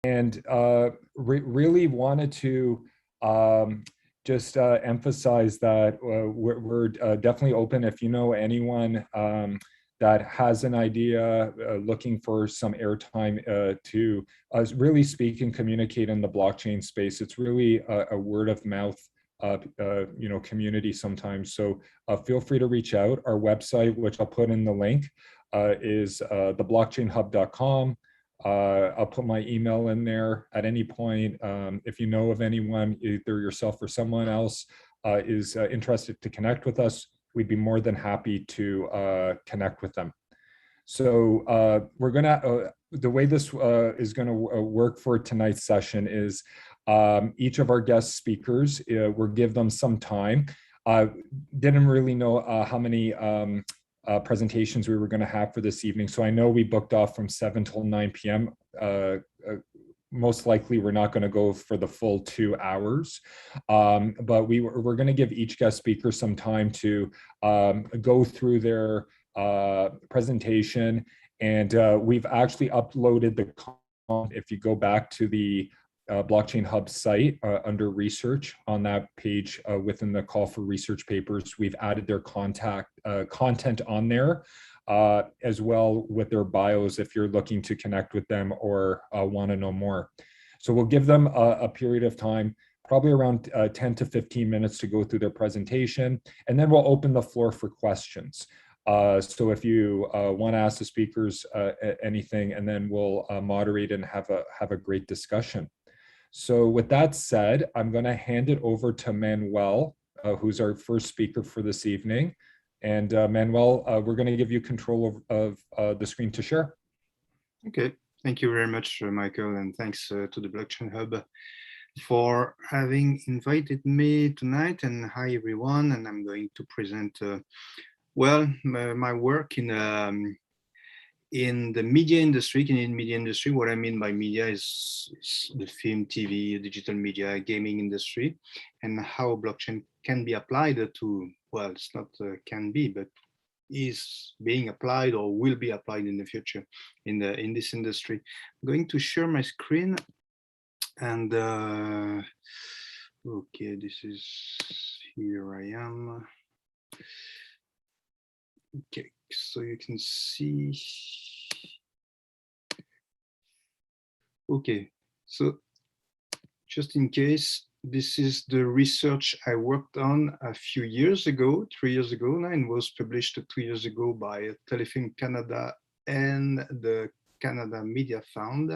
and really wanted to just emphasize that we're definitely open. If you know anyone that has an idea, looking for some airtime to really speak and communicate in the blockchain space, it's really a word of mouth community sometimes. So feel free to reach out. Our website, which I'll put in the link, is theblockchainhub.com. I'll put my email in there at any point. If you know of anyone, either yourself or someone else is interested to connect with us, we'd be more than happy to connect with them. So we're gonna, the way this is gonna work for tonight's session is each of our guest speakers, we'll give them some time. Didn't really know how many presentations we were going to have for this evening. So I know we booked off from 7 till 9 p.m. Most likely we're not going to go for the full 2 hours, but we're going to give each guest speaker some time to go through their presentation. And we've actually uploaded the content. If you go back to the Blockchain Hub site under research on that page within the call for research papers, we've added their content on there as well with their bios if you're looking to connect with them or want to know more. So we'll give them a period of time, probably around 10 to 15 minutes to go through their presentation, and then we'll open the floor for questions. So if you want to ask the speakers anything, and then we'll moderate and have a great discussion. So with that said, I'm going to hand it over to Manuel, who's our first speaker for this evening. And Manuel, we're going to give you control of the screen to share. Okay, thank you very much, Michael, and thanks to the Blockchain Hub for having invited me tonight. And hi, everyone. And I'm going to present, my work in the media industry, Canadian media industry. What I mean by media is the film, TV, digital media, gaming industry, and how blockchain can be applied to, well, it's not can be, but is being applied or will be applied in the future in this industry. I'm going to share my screen, and okay, this is, here I am. Okay, so you can see. Okay, so just in case, this is the research I worked on a few years ago, 3 years ago now, and was published 2 years ago by Telefilm Canada and the Canada Media Fund.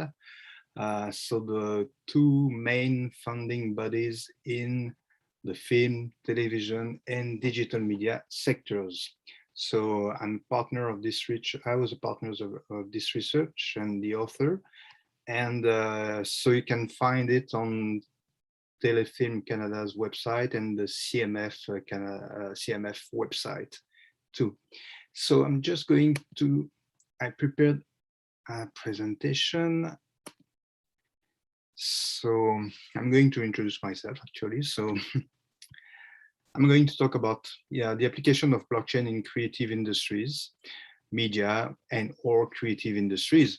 So the two main funding bodies in the film, television, and digital media sectors. So I'm partner of this research. I was a partner of this research and the author. And so you can find it on Telefilm Canada's website and the CMF CMF website too. So I'm just going to, I prepared a presentation. So I'm going to introduce myself actually. So I'm going to talk about the application of blockchain in creative industries, media, and or creative industries.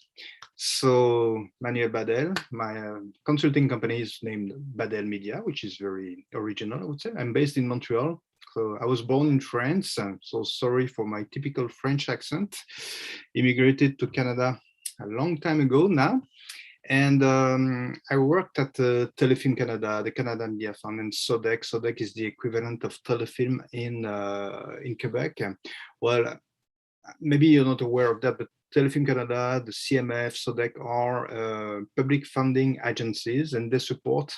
So Manuel Badel, my consulting company is named Badel Media, which is very original, I would say. I'm based in Montreal. So I was born in France, so sorry for my typical French accent. Immigrated to Canada a long time ago now. And I worked at Telefilm Canada, the Canada Media Fund, and SODEC. SODEC is the equivalent of Telefilm in Quebec. Well, maybe you're not aware of that, but Telefilm Canada, the CMF, SODEC are public funding agencies, and they support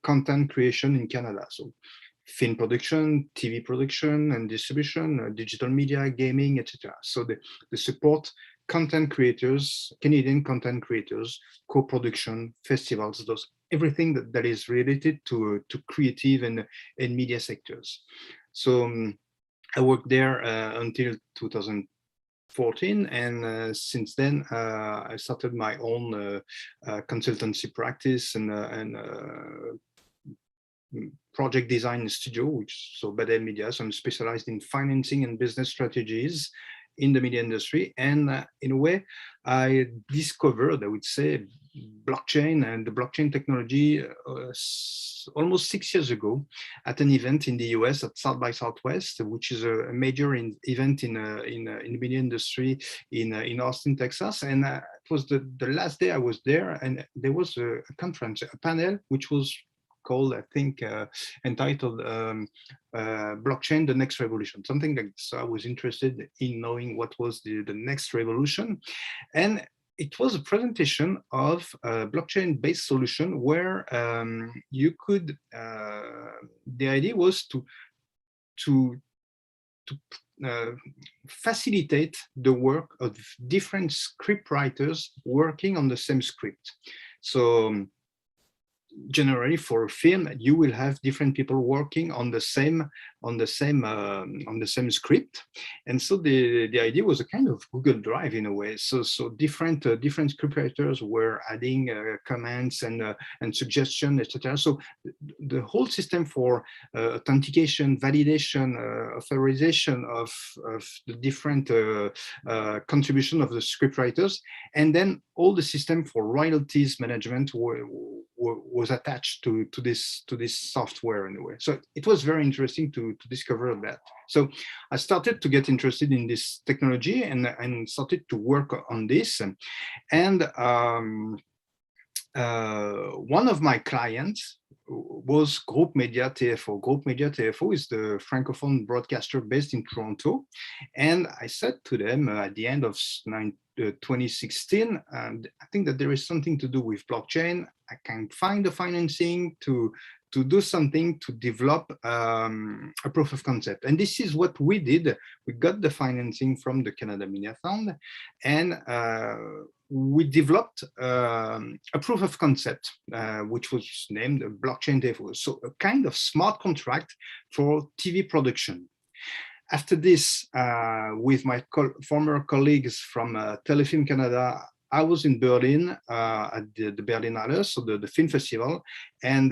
content creation in Canada. So film production, TV production and distribution, digital media, gaming, etc. So they support content creators, Canadian content creators, co-production, festivals, everything that is related to creative and media sectors. So I worked there until 2014, and since then I started my own consultancy practice and project design studio, so Badel Media. So I'm specialized in financing and business strategies in the media industry. And in a way, I discovered, I would say, blockchain and the blockchain technology almost 6 years ago at an event in the US at South by Southwest, which is a major event in the media industry in Austin, Texas. And it was the last day I was there, and there was a conference, a panel, which was called, I think, entitled Blockchain, the Next Revolution, something like this. So I was interested in knowing what was the next revolution. And it was a presentation of a blockchain-based solution where you could, the idea was to facilitate the work of different script writers working on the same script. So generally for a film, you will have different people working on the same script, and so the idea was a kind of Google Drive in a way. So different scriptwriters were adding comments and suggestions, etc. So the whole system for authentication, validation, authorization of the different contribution of the scriptwriters, and then all the system for royalties management was attached to this software in a way. So it was very interesting to discover that. So I started to get interested in this technology and started to work on this. And one of my clients was Groupe Média TFO. Groupe Média TFO is the francophone broadcaster based in Toronto. And I said to them at the end of 2016, I think that there is something to do with blockchain. I can find the financing to do something to develop a proof of concept. And this is what we did. We got the financing from the Canada Media Fund, and we developed a proof of concept, which was named Blockchain Devo. So a kind of smart contract for TV production. After this, with my former colleagues from Telefilm Canada, I was in Berlin at the Berlinale, so the film festival, and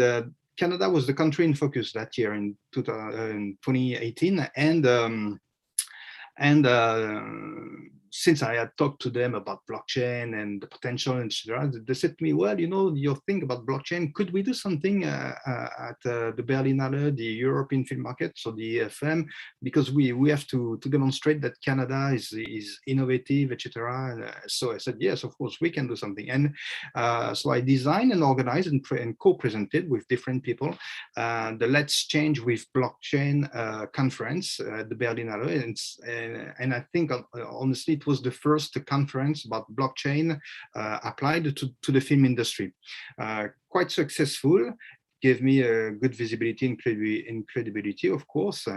Canada was the country in focus that year in 2018, and since I had talked to them about blockchain and the potential, etc., they said to me, well, you know, your thing about blockchain, could we do something at the Berlinale, the European Film Market, so the EFM, because we have to demonstrate that Canada is innovative, etc. So I said, yes, of course, we can do something. And so I designed and organized and co-presented with different people the Let's Change with Blockchain conference at the Berlinale. And I think, honestly, it was the first conference about blockchain applied to the film industry. Quite successful, gave me a good visibility and credibility, of course.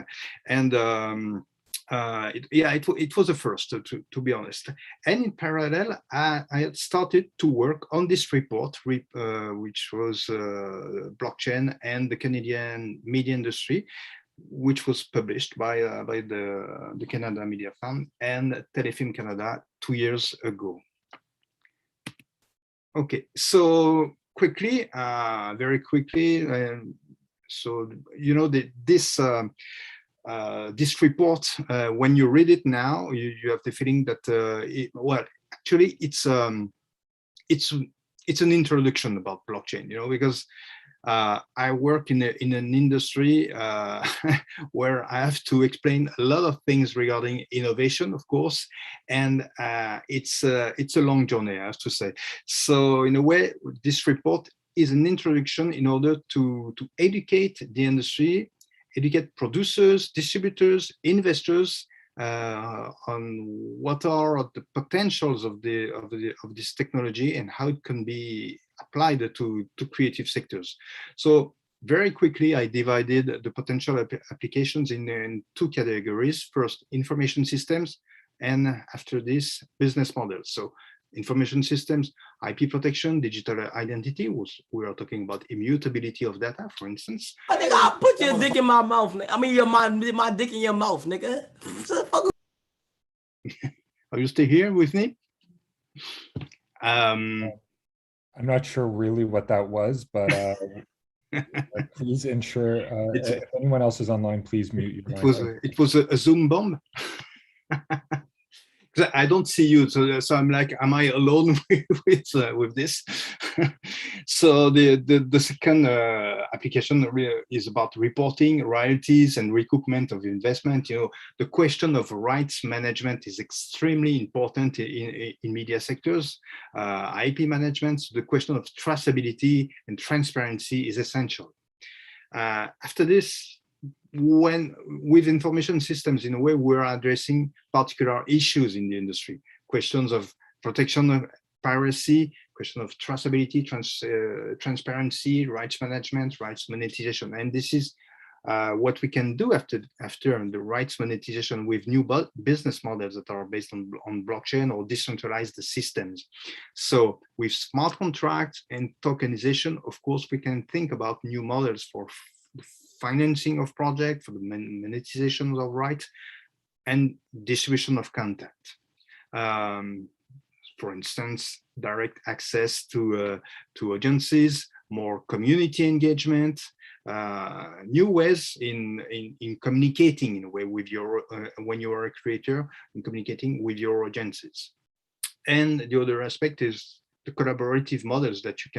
And it was a first, to be honest. And in parallel, I had started to work on this report, which was blockchain and the Canadian media industry, which was published by the Canada Media Fund and Telefilm Canada 2 years ago. Okay, so quickly, very quickly, so you know this report, when you read it now, you have the feeling that well, actually, it's an introduction about blockchain, you know, because I work in an industry where I have to explain a lot of things regarding innovation, of course, and it's a long journey, I have to say. So in a way, this report is an introduction in order to educate the industry, educate producers, distributors, investors on what are the potentials of this technology and how it can be applied to creative sectors. So very quickly, I divided the potential applications in two categories. First, information systems, and after this, business models. So information systems, IP protection, digital identity, we are talking about immutability of data, for instance. I think I'll put your dick in my mouth, nigga. I mean, my dick in your mouth, nigga. Are you still here with me? I'm not sure really what that was, but please ensure if anyone else is online, please mute your line. It was a Zoom bomb. I don't see you, so I'm like, am I alone with this? So the second application is about reporting, royalties, and recoupment of investment. The question of rights management is extremely important in media sectors. IP management, the question of traceability and transparency is essential. After this, when with information systems, in a way, we're addressing particular issues in the industry, questions of protection of piracy, question of traceability, transparency, rights management, rights monetization. And this is what we can do after the rights monetization with new business models that are based on blockchain or decentralized systems. So with smart contracts and tokenization, of course, we can think about new models for financing of projects, for the monetization of rights, and distribution of content. For instance, direct access to audiences, more community engagement, new ways in communicating in a way with your when you are a creator, in communicating with your audiences. And the other aspect is the collaborative models that you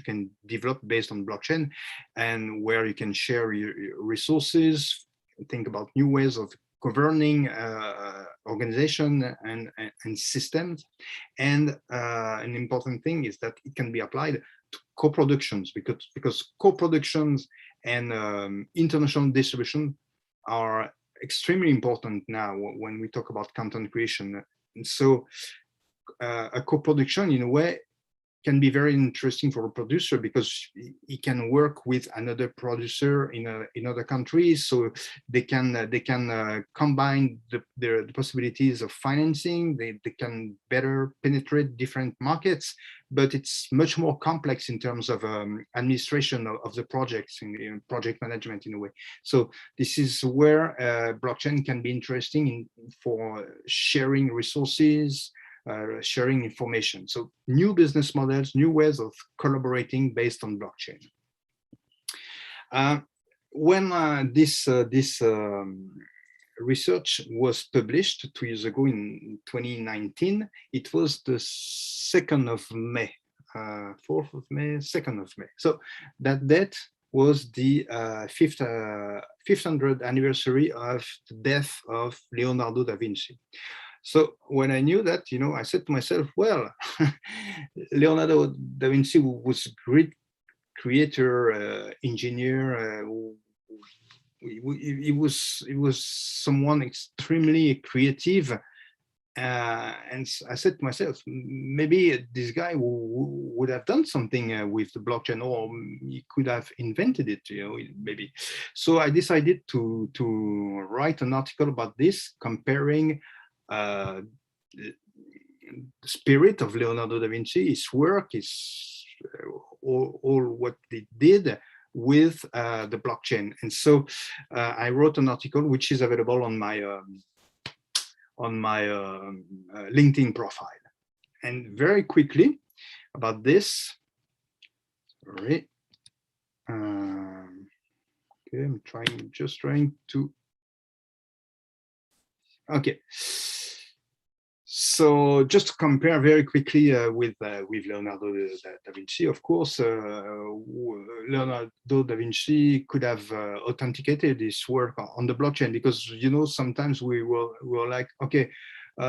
can develop based on blockchain, and where you can share your resources, think about new ways of governing organization and systems. And an important thing is that it can be applied to co-productions, because co-productions and international distribution are extremely important now when we talk about content creation. And so a co-production, in a way, can be very interesting for a producer, because he can work with another producer in other countries, so they can combine the possibilities of financing. They can better penetrate different markets, but it's much more complex in terms of administration of the projects, in project management, in a way. So this is where blockchain can be interesting for sharing resources, sharing information. So new business models, new ways of collaborating based on blockchain. When this research was published 2 years ago in 2019, it was the 2nd of May, 4th of May, 2nd of May. So that date was the 500th anniversary of the death of Leonardo da Vinci. So when I knew that, I said to myself, well, Leonardo da Vinci was a great creator, engineer. He was someone extremely creative. And I said to myself, maybe this guy would have done something with the blockchain, or he could have invented it, maybe. So I decided to write an article about this, comparing the spirit of Leonardo da Vinci, his work, all what they did with the blockchain. And so I wrote an article which is available on my LinkedIn profile. And very quickly about this, sorry. Okay, I'm just trying to. Okay. So just to compare very quickly with Leonardo da Vinci, of course, Leonardo da Vinci could have authenticated his work on the blockchain, because sometimes we were like, okay,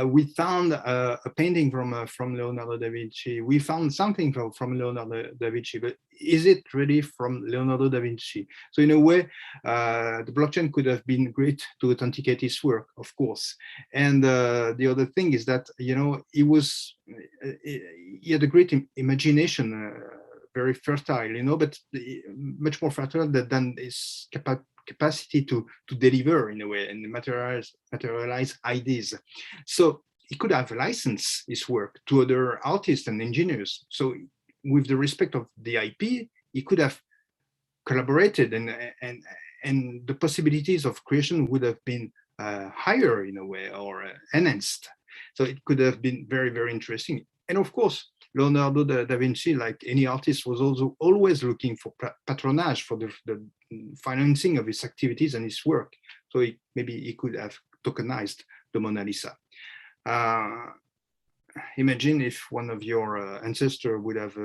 we found a painting from Leonardo da Vinci. We found something from Leonardo da Vinci, but is it really from Leonardo da Vinci? So in a way, the blockchain could have been great to authenticate his work, of course. And the other thing is that he had a great imagination, very fertile, but much more fertile than his capacity to deliver, in a way, and materialize ideas. So he could have licensed his work to other artists and engineers. So with the respect of the IP, he could have collaborated, and the possibilities of creation would have been higher, in a way, or enhanced. So it could have been very, very interesting. And of course, Leonardo da Vinci, like any artist, was also always looking for patronage for the financing of his activities and his work. So maybe he could have tokenized the Mona Lisa. Imagine if one of your ancestors would have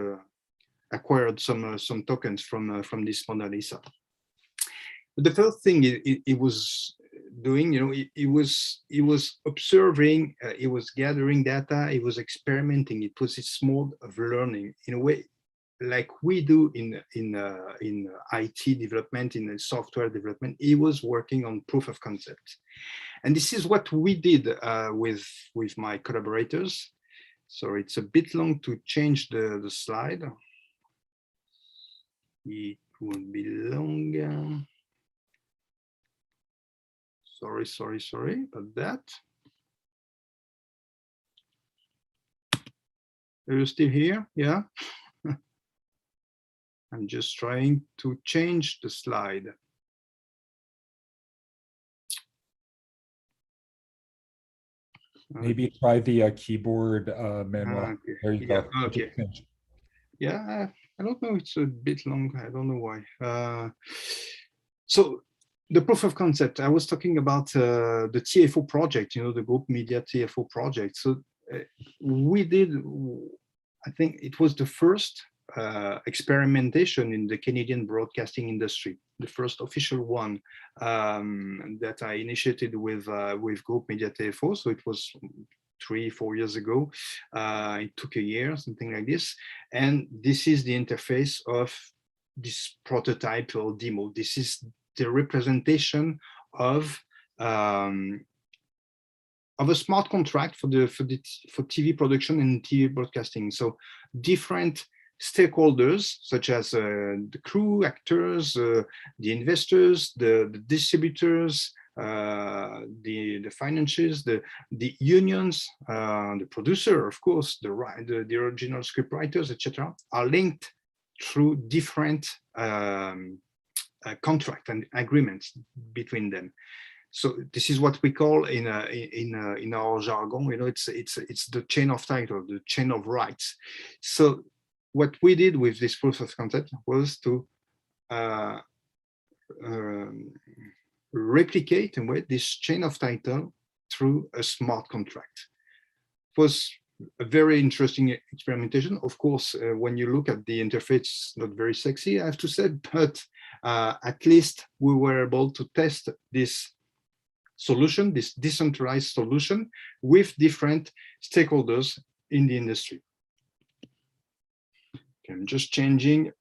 acquired some tokens from this Mona Lisa. The first thing it was doing, it was observing, it was gathering data, it was experimenting. It was its mode of learning in a way like we do in IT development, in software development. It was working on proof of concept, and this is what we did with my collaborators. So it's a bit long to change the slide. It would be longer. Sorry about that. Are you still here? Yeah. I'm just trying to change the slide. Maybe try the keyboard, Manuel. Okay. There you go. Okay. Yeah, I don't know. It's a bit long. I don't know why. So the proof of concept, I was talking about the TFO project, the group media TFO project. So we did, I think it was the first experimentation in the Canadian broadcasting industry, the first official one that I initiated with Group Media TFO. So it was 3-4 years ago. It took a year, something like this. And this is the interface of this prototype or demo. This is the representation of a smart contract for TV production and TV broadcasting. So different stakeholders such as the crew, actors, the investors, the distributors, the financiers, the unions, the producer, of course, the original script writers, etc., are linked through different contract and agreements between them. So this is what we call in our jargon, it's the chain of title, the chain of rights. So what we did with this proof of concept was to replicate in a way this chain of title through a smart contract. It was a very interesting experimentation. Of course, when you look at the interface, it's not very sexy, I have to say, but at least we were able to test this solution, this decentralized solution, with different stakeholders in the industry. Okay, I'm just changing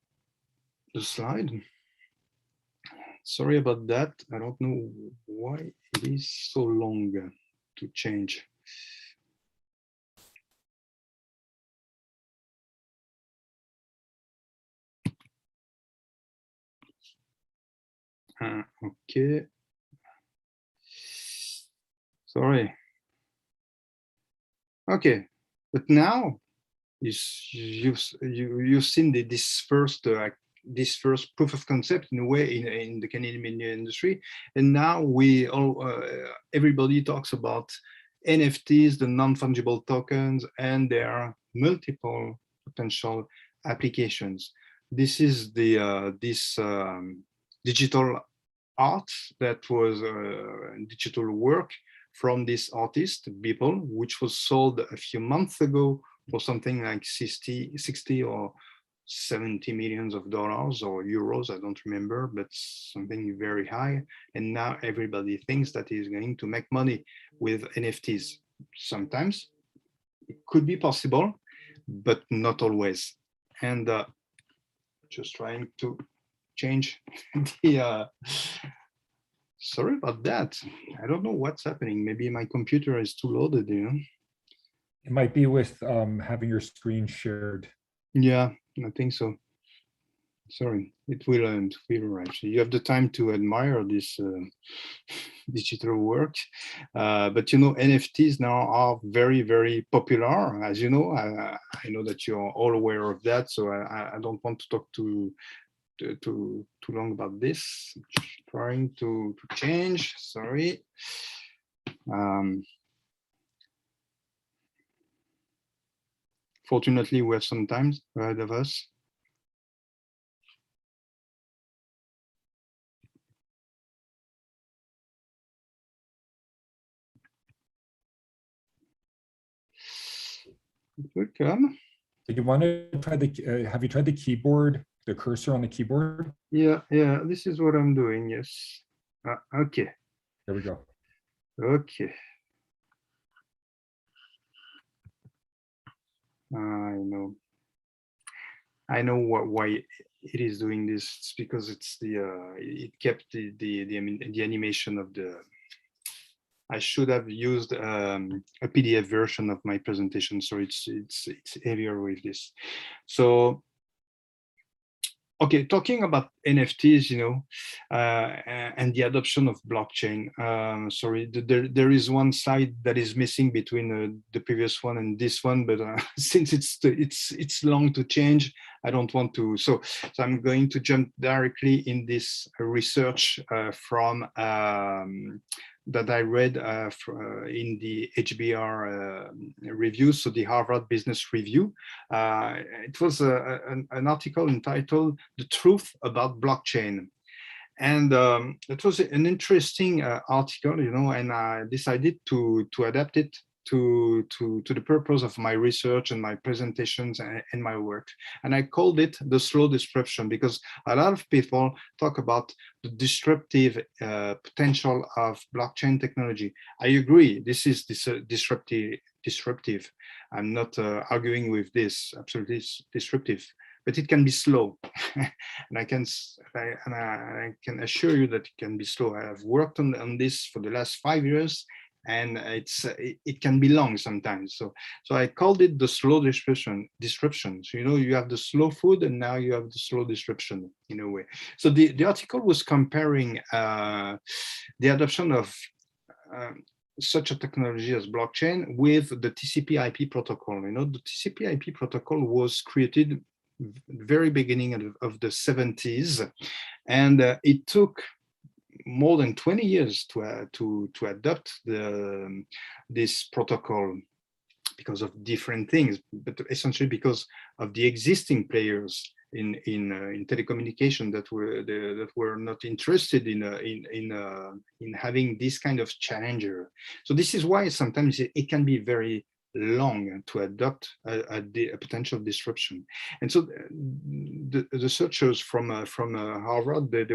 the slide. Sorry about that. I don't know why it is so long to change. Okay. Sorry. Okay, but now you've seen this first proof of concept in a way in the Canadian media industry, and now everybody talks about NFTs, the non-fungible tokens, and there are multiple potential applications. This is the digital art that was digital work from this artist, Beeple, which was sold a few months ago for something like 60 or 70 millions of dollars or euros, I don't remember, but something very high. And now everybody thinks that he's going to make money with NFTs. Sometimes it could be possible, but not always. And just trying to change the sorry about that. I don't know what's happening. Maybe my computer is too loaded, It might be with having your screen shared. Yeah, I think so. Sorry, it will arrive. So you have the time to admire this digital work. But NFTs now are very, very popular. As you know, I know that you're all aware of that. So I don't want to talk too long about this. Trying to change. Sorry. Fortunately, we have some time ahead of us. it will come. Did you want to try the, have you tried the keyboard, the cursor on the keyboard? Yeah, this is what I'm doing, yes. Okay. There we go. Okay. I know why it is doing this. It's because it's it kept the animation of the. I should have used a PDF version of my presentation, so it's heavier with this. So, okay, talking about NFTs, and the adoption of blockchain. Sorry, there is one slide that is missing between the previous one and this one, but since it's long to change, I don't want to. So I'm going to jump directly in this research from that I read in the HBR review, so the Harvard Business Review. It was an article entitled "The Truth About Blockchain." And it was an interesting article, and I decided to adapt it to the purpose of my research and my presentations and my work. And I called it the slow disruption, because a lot of people talk about the disruptive potential of blockchain technology. I agree, this is disruptive. I'm not arguing with this, absolutely disruptive, but it can be slow. And I can assure you that it can be slow. I have worked on this for the last 5 years, and it can be long sometimes. So I called it the slow disruption. So you have the slow food, and now you have the slow disruption in a way. So the article was comparing the adoption of such a technology as blockchain with the TCP/IP protocol. The TCP/IP protocol was created very beginning of the 70s, and it took more than 20 years to adopt this protocol, because of different things, but essentially because of the existing players in telecommunication that were not interested in having this kind of challenger. So this is why sometimes it can be very long to adopt a potential disruption. And so the researchers from Harvard, they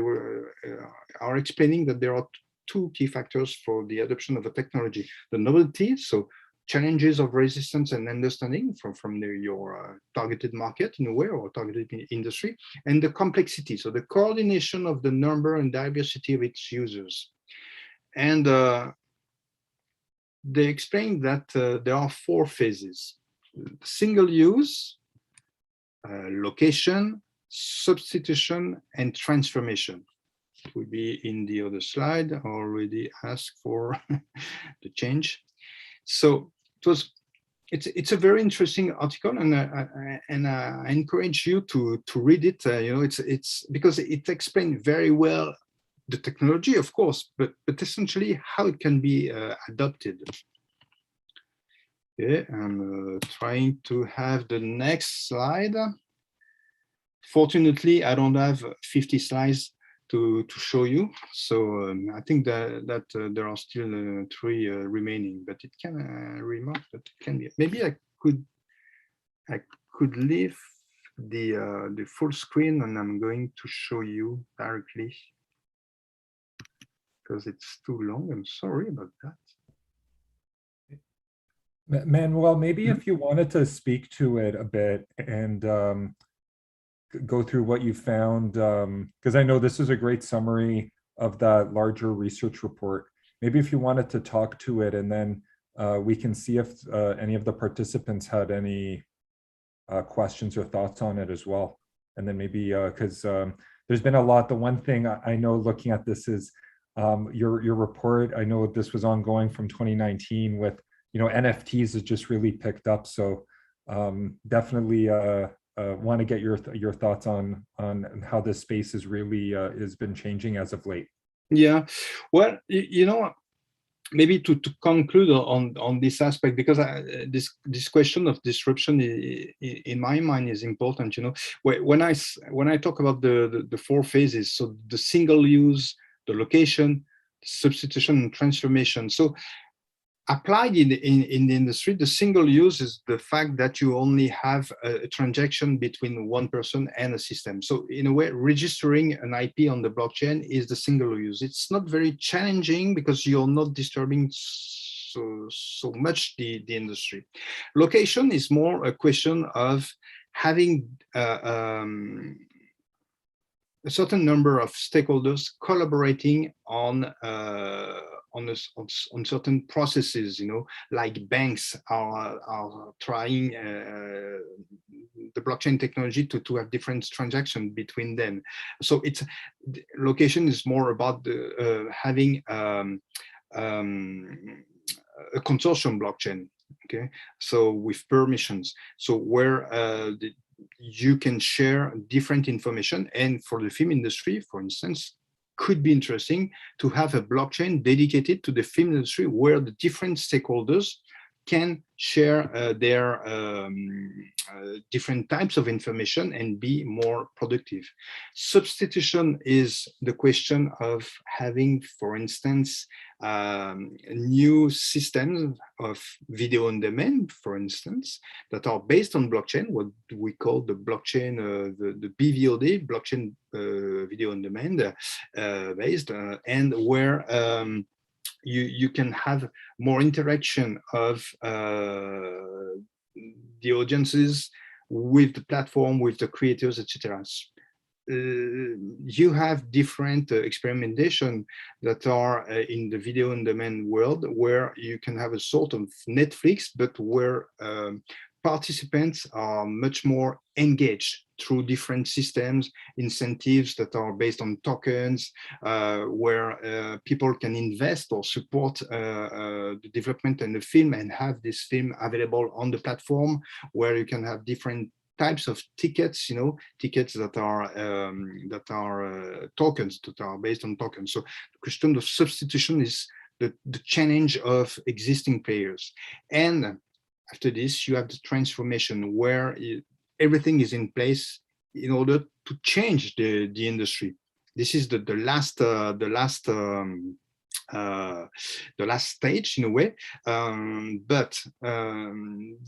are explaining that there are two key factors for the adoption of a technology: the novelty, so challenges of resistance and understanding from your targeted market in a way, or targeted industry, and the complexity, so the coordination of the number and diversity of its users. And they explain that there are 4 phases: single use, location, substitution, and transformation. It will be in the other slide. I already asked for the change. So it's a very interesting article, and I encourage you to read it. It's because it explains very well the technology, of course, but essentially how it can be adopted. Okay, I'm trying to have the next slide. Fortunately, I don't have 50 slides to show you, so I think that there are still 3 remaining, but it can remark that it can be. Maybe I could leave the full screen, and I'm going to show you directly, because it's too long. I'm sorry about that. Manuel, maybe if you wanted to speak to it a bit and go through what you found, because I know this is a great summary of that larger research report. Maybe if you wanted to talk to it, and then we can see if any of the participants had any questions or thoughts on it as well. And then maybe, because there's been a lot. The one thing I know looking at this is your report. I know this was ongoing from 2019 with, NFTs has just really picked up. So definitely want to get your thoughts on how this space is really has been changing as of late. Yeah, well, maybe to conclude on this aspect, because this question of disruption in my mind is important. When I talk about the 4 phases, so the single use, the location, substitution, and transformation. So applied in the industry, the single use is the fact that you only have a transaction between one person and a system. So in a way, registering an IP on the blockchain is the single use. It's not very challenging because you're not disturbing so much the industry. Location is more a question of having a certain number of stakeholders collaborating on certain processes, like banks are trying the blockchain technology to have different transactions between them. So location is more about having a consortium blockchain, okay? So with permissions, so where you can share different information. And for the film industry, for instance, could be interesting to have a blockchain dedicated to the film industry where the different stakeholders can share their different types of information and be more productive. Substitution is the question of having, for instance, new systems of video on demand, for instance, that are based on blockchain, what we call the blockchain, the BVOD, blockchain video on demand based, and where you can have more interaction of the audiences with the platform, with the creators, etc. You have different experimentation that are in the video on demand world, where you can have a sort of Netflix, but where participants are much more engaged through different systems, incentives that are based on tokens, where people can invest or support the development in the film and have this film available on the platform, where you can have different types of tickets, tickets that are tokens, that are based on tokens. So the question of substitution is the challenge of existing players. And after this, you have the transformation, where everything is in place in order to change the industry. This is the last stage in a way, but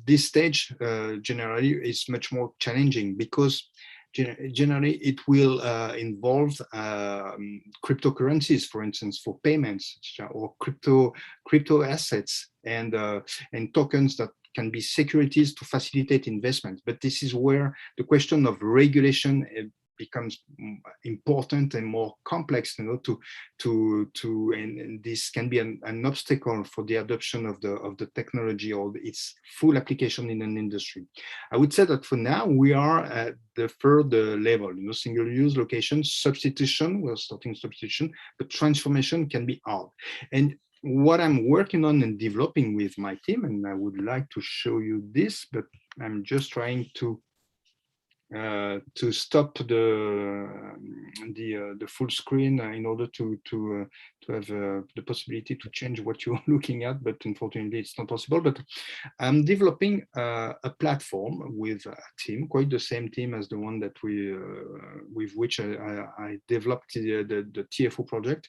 this stage generally is much more challenging, because generally it will involve cryptocurrencies, for instance, for payments, or crypto assets and tokens that can be securities to facilitate investments. But this is where the question of regulation becomes important and more complex, and this can be an obstacle for the adoption of the technology or its full application in an industry. I would say that for now we are at the third level, single-use, location, substitution. We're starting substitution, but transformation can be hard. And what I'm working on and developing with my team, and I would like to show you this, but I'm just trying to stop the full screen in order to have the possibility to change what you're looking at, but unfortunately it's not possible. But I'm developing a platform with a team, quite the same team as the one that with which I developed the TFO project.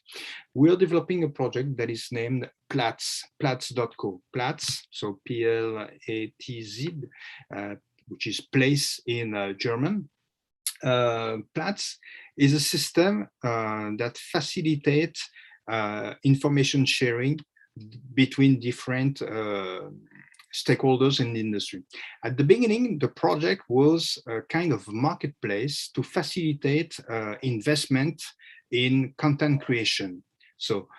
We're developing a project that is named Platz.co. Platz, so Platz, which is place in German. Platz is a system that facilitates information sharing between different stakeholders in the industry. At the beginning, the project was a kind of marketplace to facilitate investment in content creation. So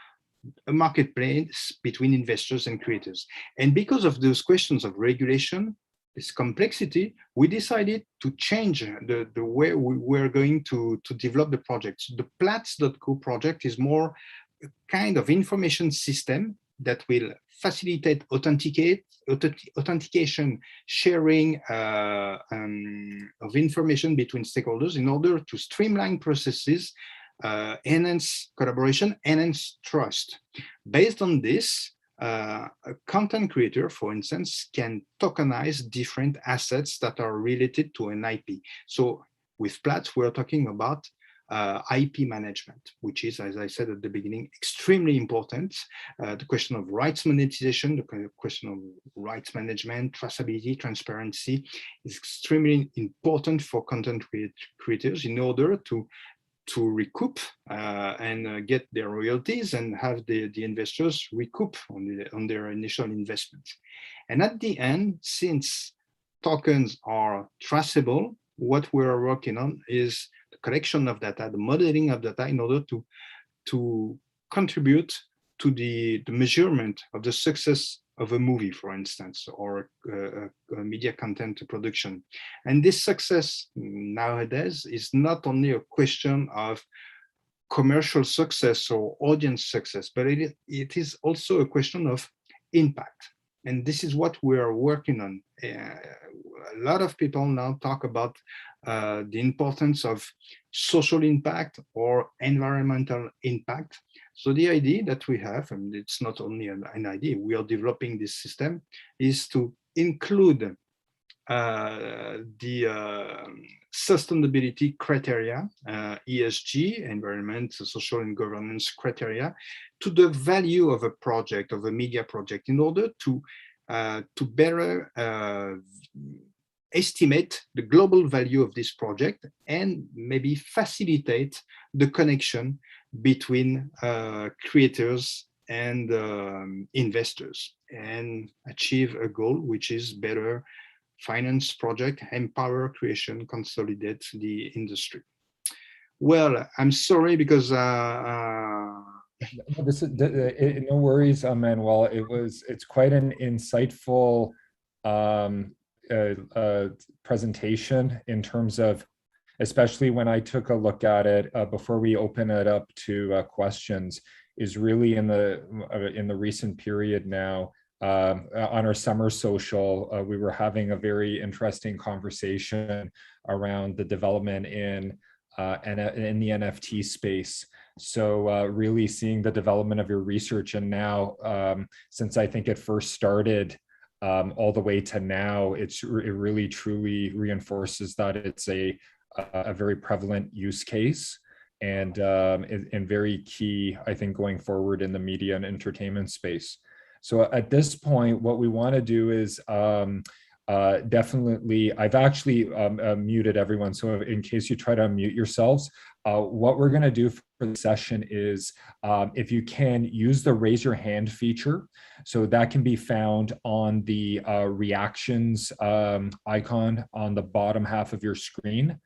a marketplace between investors and creators. And because of those questions of regulation, this complexity, we decided to change the way we were going to develop the project. So the Platz.co project is more a kind of information system that will facilitate authentication, sharing of information between stakeholders in order to streamline processes, enhance collaboration, enhance trust. Based on this, a content creator, for instance, can tokenize different assets that are related to an IP. So with Platz, we're talking about IP management, which is, as I said at the beginning, extremely important. The question of rights monetization, the question of rights management, traceability, transparency is extremely important for content creators in order to recoup and get their royalties and have the investors recoup on their initial investment. And at the end, since tokens are traceable, what we're working on is the collection of data, the modeling of data in order to contribute to the measurement of the success of a movie, for instance, or a media content production. And this success nowadays is not only a question of commercial success or audience success, but it is also a question of impact. And this is what we are working on. A lot of people now talk about the importance of social impact or environmental impact. So the idea that we have, and it's not only an idea, we are developing this system, is to include the sustainability criteria, ESG, environment, social and governance criteria, to the value of a project, of a media project, in order to better estimate the global value of this project and maybe facilitate the connection between creators and investors and achieve a goal, which is better finance project, empower creation, consolidate the industry. Well, I'm sorry because this is no worries, Manuel. It's quite an insightful presentation in terms of, especially when I took a look at it before we open it up to questions, is really in the recent period now. On our summer social, we were having a very interesting conversation around the development in the NFT space. So really seeing the development of your research, and now since I think it first started all the way to now, it really truly reinforces that it's a very prevalent use case and very key, I think, going forward in the media and entertainment space. So at this point, what we want to do is definitely, I've actually muted everyone. So in case you try to unmute yourselves, what we're going to do for the session is, if you can, use the raise your hand feature. So that can be found on the reactions icon on the bottom half of your screen.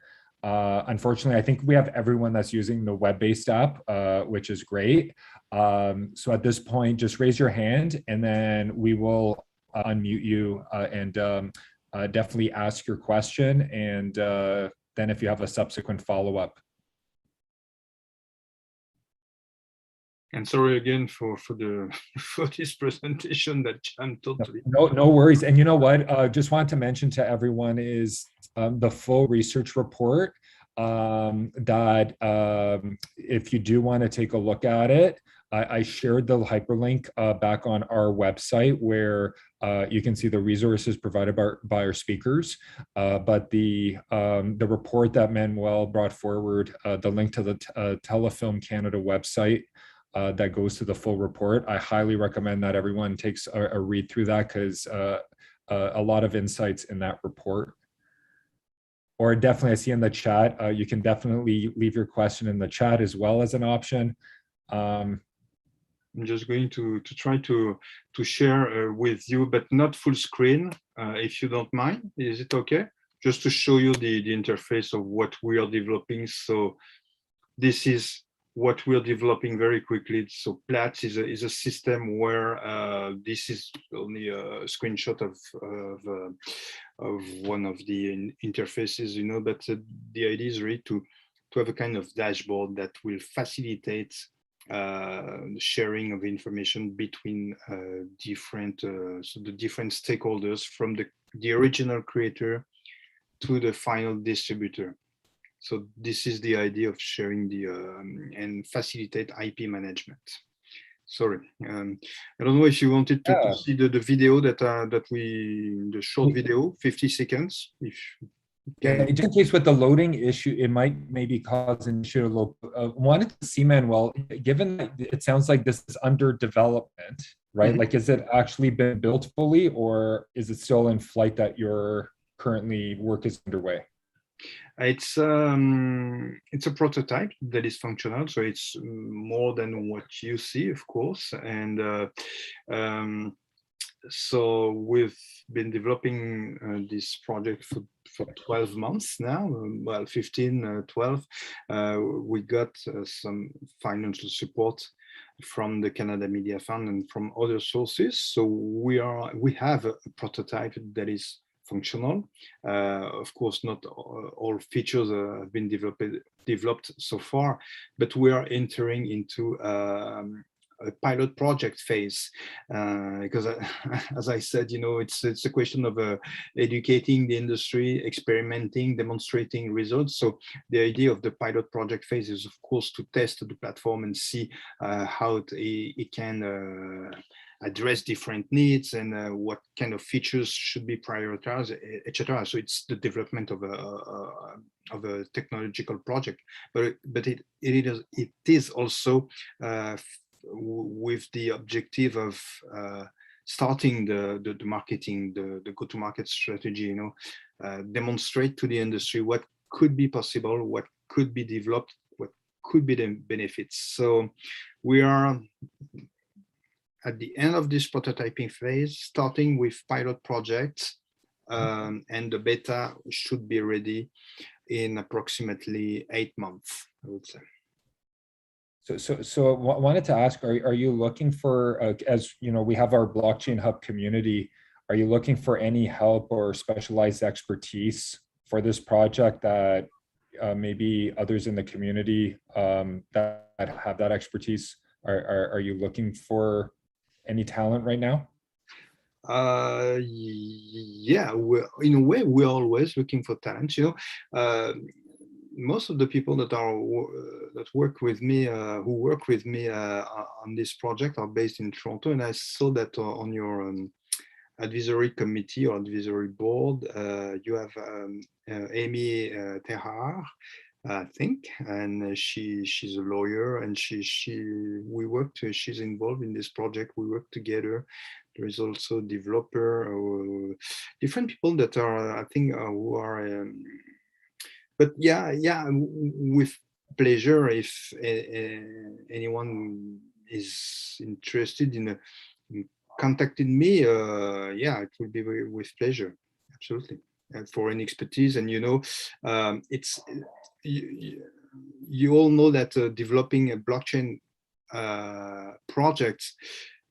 Unfortunately, I think we have everyone that's using the web-based app, which is great. So at this point, just raise your hand and then we will unmute you and definitely ask your question. And then if you have a subsequent follow-up. And sorry again for this presentation that I'm totally. No worries. And you know what? Just wanted to mention to everyone is the full research report that if you do want to take a look at it, I shared the hyperlink back on our website where you can see the resources provided by our speakers. But the report that Manuel brought forward, the link to the Telefilm Canada website, that goes to the full report. I highly recommend that everyone takes a read through that, because a lot of insights in that report. Or definitely, I see in the chat, you can definitely leave your question in the chat as well as an option. I'm just going to try to share with you, but not full screen, if you don't mind. Is it okay? Just to show you the interface of what we are developing. So this is what we're developing very quickly. So Platts is a system where this is only a screenshot of one of the interfaces, you know, but the idea is really to have a kind of dashboard that will facilitate sharing of information between different stakeholders, from the original creator to the final distributor. So this is the idea of sharing and facilitate IP management. Sorry, I don't know if you wanted to see the video the short video, 50 seconds. Yeah, Okay. just in case with the loading issue, it might maybe cause an issue a little. Wanted to see, Manuel, given that it sounds like this is under development, right? Mhm. Like, is it actually been built fully, or is it still in flight that your currently work is underway? It's a prototype that is functional, so it's more than what you see, of course. And um, so we've been developing this project for 12 months now, well, 15, 12. We got some financial support from the Canada Media Fund and from other sources. So we have a prototype that is functional. Of course, not all features have been developed so far, but we are entering into a pilot project phase because as I said, it's a question of educating the industry, experimenting, demonstrating results. So the idea of the pilot project phase is, of course, to test the platform and see how it can address different needs and what kind of features should be prioritized, etc. So it's the development of a technological project, but it is also with the objective of starting the marketing, the go-to-market strategy, demonstrate to the industry what could be possible, what could be developed, what could be the benefits. So we are at the end of this prototyping phase, starting with pilot projects, and the beta should be ready in approximately 8 months, I would say. So wanted to ask, are you looking for, as you know, we have our blockchain hub community, are you looking for any help or specialized expertise for this project that maybe others in the community that have that expertise, are you looking for any talent right now? Yeah, in a way, we're always looking for talent. Most of the people that work with me, who work with me on this project, are based in Toronto, and I saw that on your advisory committee or advisory board, you have Amy Terrar, I think, and she's a lawyer, and she's involved in this project. We work together. There is also developer, different people that are, I think, who are. But yeah, with pleasure. If anyone is interested in contacting me, yeah, it will be with pleasure. Absolutely. And for any expertise, and it's you all know that developing a blockchain project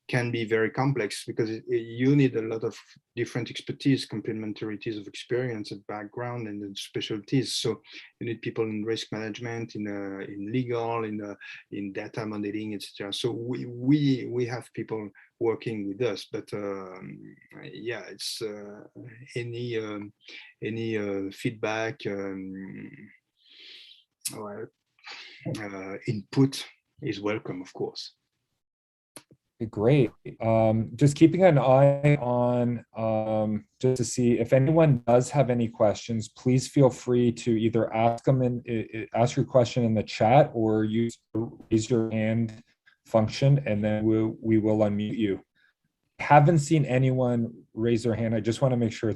can be very complex because you need a lot of different expertise, complementarities of experience and background and specialties. So you need people in risk management, in legal, in data modeling, etc. So we have people working with us, but yeah, it's any feedback, or input is welcome, of course. Great. Just keeping an eye on just to see if anyone does have any questions, please feel free to either ask them ask your question in the chat or use the raise your hand function, and then we will unmute you. Haven't seen anyone raise their hand. I just want to make sure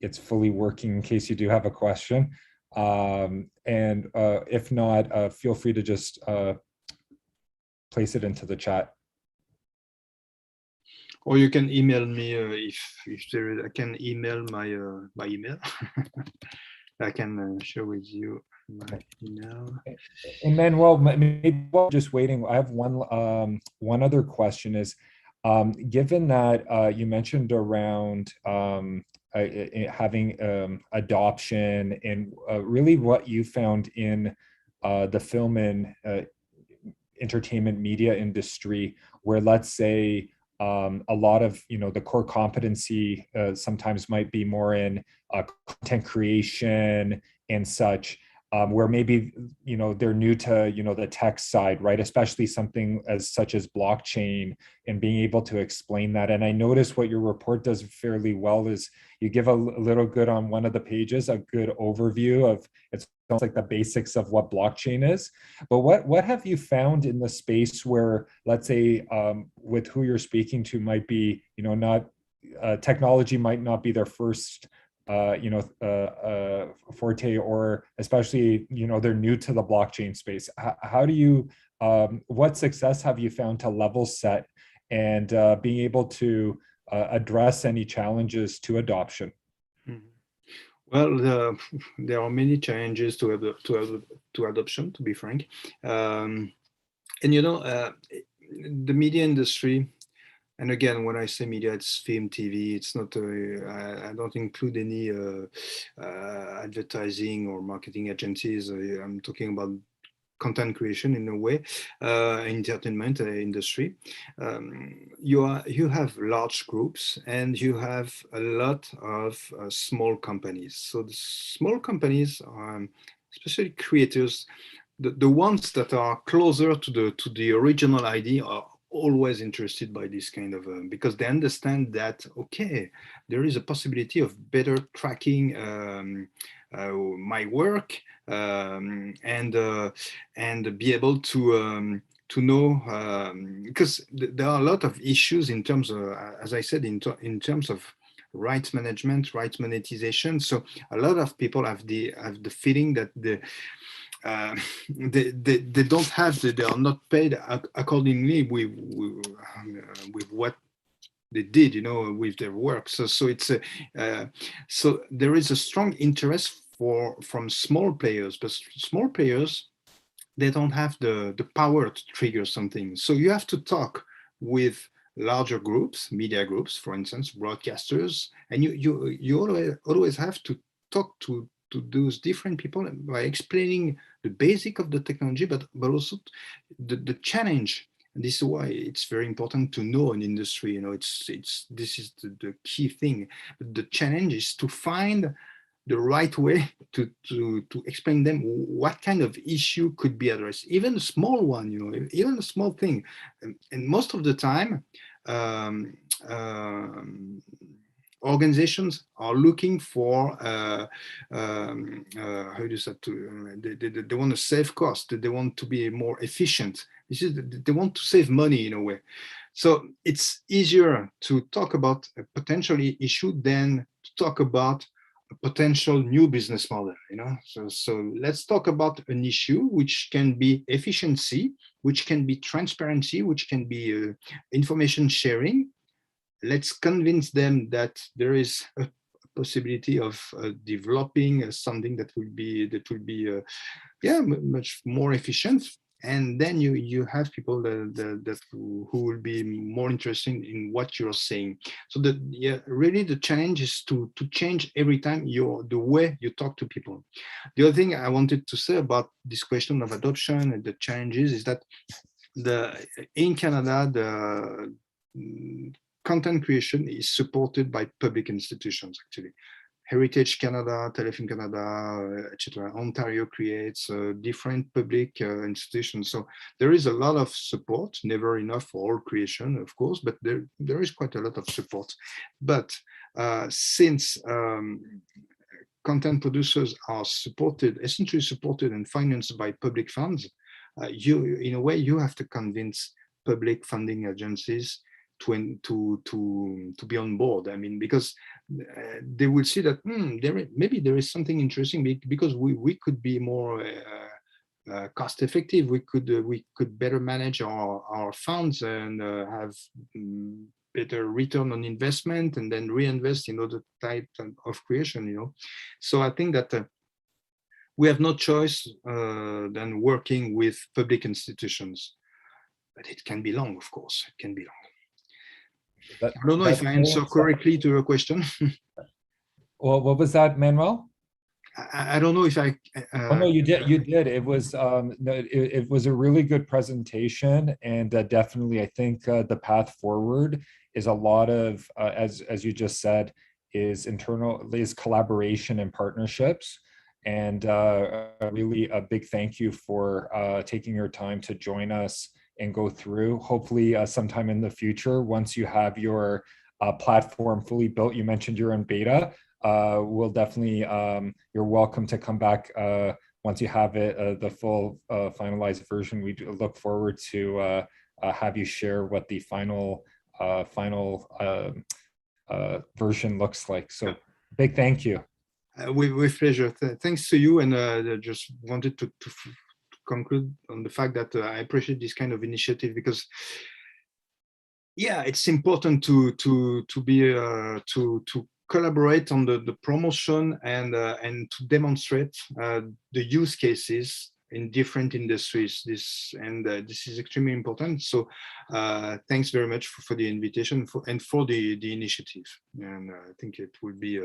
it's fully working in case you do have a question. And if not, feel free to just place it into the chat. Or you can email me if there is. I can email my my email. I can share with you my email. And Manuel, maybe while just waiting, I have one other question is, given that you mentioned around having adoption and really what you found in the film and entertainment media industry, where let's say a lot of the core competency sometimes might be more in content creation and such. where maybe, you know, they're new to, you know, the tech side, right? Especially something as such as blockchain, and being able to explain that. And I noticed what your report does fairly well is you give a little good on one of the pages, a good overview of, it's almost like the basics of what blockchain is. But what have you found in the space where, let's say, with who you're speaking to might be, you know, not technology might not be their first forte, or especially, you know, they're new to the blockchain space. How do you, what success have you found to level set and being able to address any challenges to adoption? Mhm. Well, there are many challenges to adoption, to be frank. And you know, the media industry, and again, when I say media, it's film, TV. It's not. I don't include any advertising or marketing agencies. I'm talking about content creation in a way, entertainment industry. You have large groups and you have a lot of small companies. So the small companies, especially creators, the ones that are closer to the original idea are always interested by this kind of because they understand that, okay, there is a possibility of better tracking my work, and be able to know, because there are a lot of issues in terms of, as I said, in terms of rights management, rights monetization. So a lot of people have the feeling that they don't have, they are not paid accordingly with what they did, you know, with their work. So it's so there is a strong interest from small players, but small players, they don't have the power to trigger something. So you have to talk with larger groups, media groups, for instance, broadcasters, and you always have to talk to those different people by explaining the basic of the technology, but also the challenge. And this is why it's very important to know an industry. You know, this is the key thing. But the challenge is to find the right way to explain them what kind of issue could be addressed, even a small one, you know, even a small thing. And most of the time, organizations are looking for how do you say, they want to save cost, they want to be more efficient. This is, they want to save money in a way. So it's easier to talk about a potentially issue than to talk about a potential new business model, you know. So let's talk about an issue which can be efficiency, which can be transparency, which can be information sharing. Let's convince them that there is a possibility of developing something that will be much more efficient. And then you have people who will be more interested in what you're saying. So really the challenge is to change every time the way you talk to people. The other thing I wanted to say about this question of adoption and the challenges is that in Canada, the content creation is supported by public institutions, actually. Heritage Canada, Telefilm Canada, etc. Ontario creates different public institutions. So there is a lot of support, never enough for all creation, of course, but there is quite a lot of support. But since content producers are essentially supported and financed by public funds, in a way, you have to convince public funding agencies to be on board. I mean, because they will see that maybe there is something interesting, because we could be more cost effective. We could better manage our funds and have better return on investment, and then reinvest in other types of creation. You know, so I think that we have no choice than working with public institutions. But it can be long, of course. It can be long. I don't know if I answer correctly to your question. Well, what was that, Manuel? I don't know if I. Oh no, you did. You did. It was it was a really good presentation, and definitely, I think the path forward is a lot of as you just said, is collaboration and partnerships. And really a big thank you for taking your time to join us and go through. Hopefully sometime in the future, once you have your platform fully built, you mentioned you're in beta, we'll definitely, you're welcome to come back once you have it, the full finalized version. We do look forward to have you share what the final version looks like. So big thank you. With pleasure. Thanks to you. And I just wanted to conclude on the fact that I appreciate this kind of initiative, because yeah, it's important to collaborate on the promotion and to demonstrate the use cases in different industries. This is extremely important. So thanks very much for the invitation and for the initiative. And I think it will be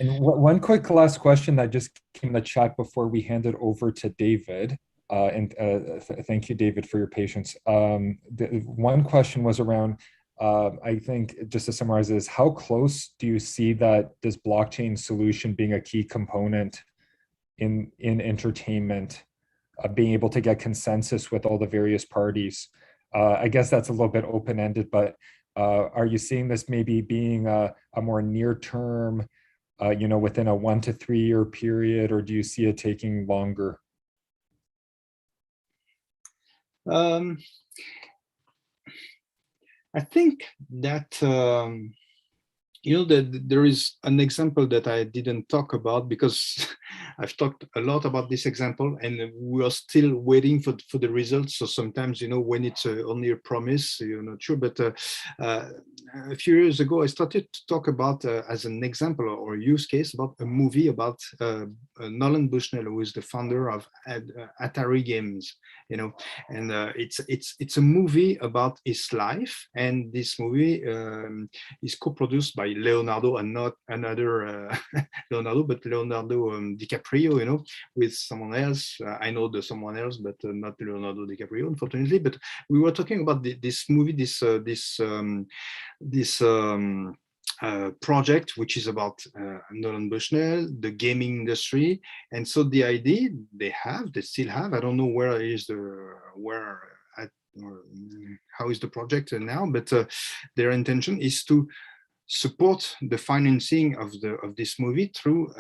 And one quick last question that just came in the chat before we hand it over to David. Thank you, David, for your patience. One question was around, I think, just to summarize this, how close do you see that this blockchain solution being a key component in entertainment, being able to get consensus with all the various parties? I guess that's a little bit open-ended, but are you seeing this maybe being a more near-term, within a 1 to 3 year period, or do you see it taking longer? I think that that there is an example that I didn't talk about, because I've talked a lot about this example and we are still waiting for the results. So sometimes, when it's only a promise, you're not sure. But a few years ago, I started to talk about, as an example or use case, about a movie about Nolan Bushnell, who is the founder of Atari Games, and it's a movie about his life. And this movie is co-produced by Leonardo, and not another Leonardo, but Leonardo DiCaprio, with someone else. I know the someone else, but not Leonardo DiCaprio, unfortunately. But we were talking about this movie, this project, which is about Nolan Bushnell, the gaming industry. And so the idea they still have, I don't know how is the project now, but their intention is to support the financing of this movie through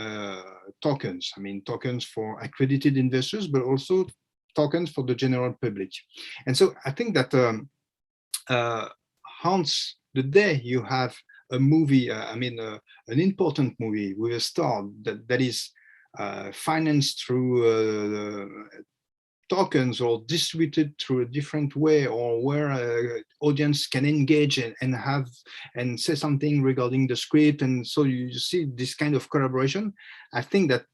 tokens. I mean, tokens for accredited investors, but also tokens for the general public. And so I think that Hans, the day you have a movie, an important movie with a star that is financed through tokens or distributed through a different way, or where audience can engage and say something regarding the script, and so you see this kind of collaboration. I think that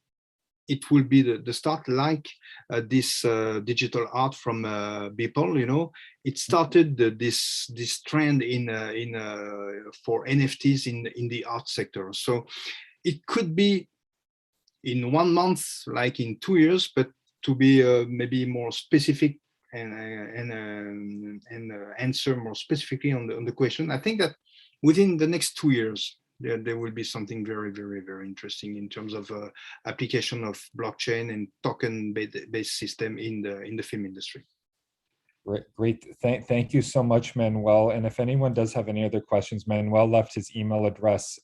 it will be the start, like this digital art from Beeple. It started this trend for NFTs in the art sector. So it could be in 1 month, like in 2 years, but to be maybe more specific and answer more specifically on the question, I think that within the next 2 years, there will be something very, very, very interesting in terms of application of blockchain and token-based system in the film industry. Great. Thank you so much, Manuel. And if anyone does have any other questions, Manuel left his email address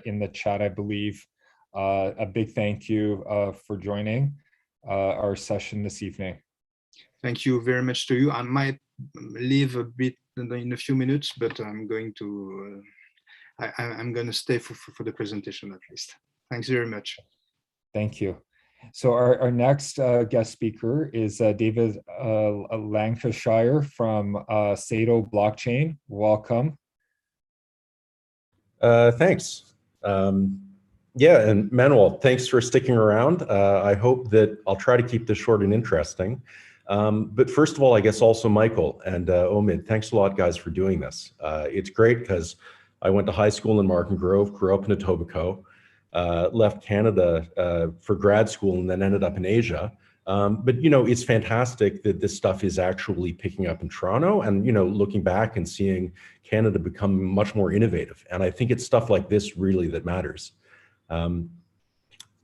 in the chat, I believe. A big thank you for joining our session this evening. Thank you very much to you. I might leave a bit in a few minutes, but I'm going to I'm going to stay for the presentation at least. Thanks very much. Thank you. So our next guest speaker is David Lancashire from Sato Blockchain. Welcome. Thanks. Yeah, and Manuel, thanks for sticking around. I hope that I'll try to keep this short and interesting. But first of all, I guess also Michael and Omid, thanks a lot, guys, for doing this. It's great because I went to high school in Markham Grove, grew up in Etobicoke, left Canada for grad school, and then ended up in Asia. But it's fantastic that this stuff is actually picking up in Toronto, and looking back and seeing Canada become much more innovative. And I think it's stuff like this really that matters.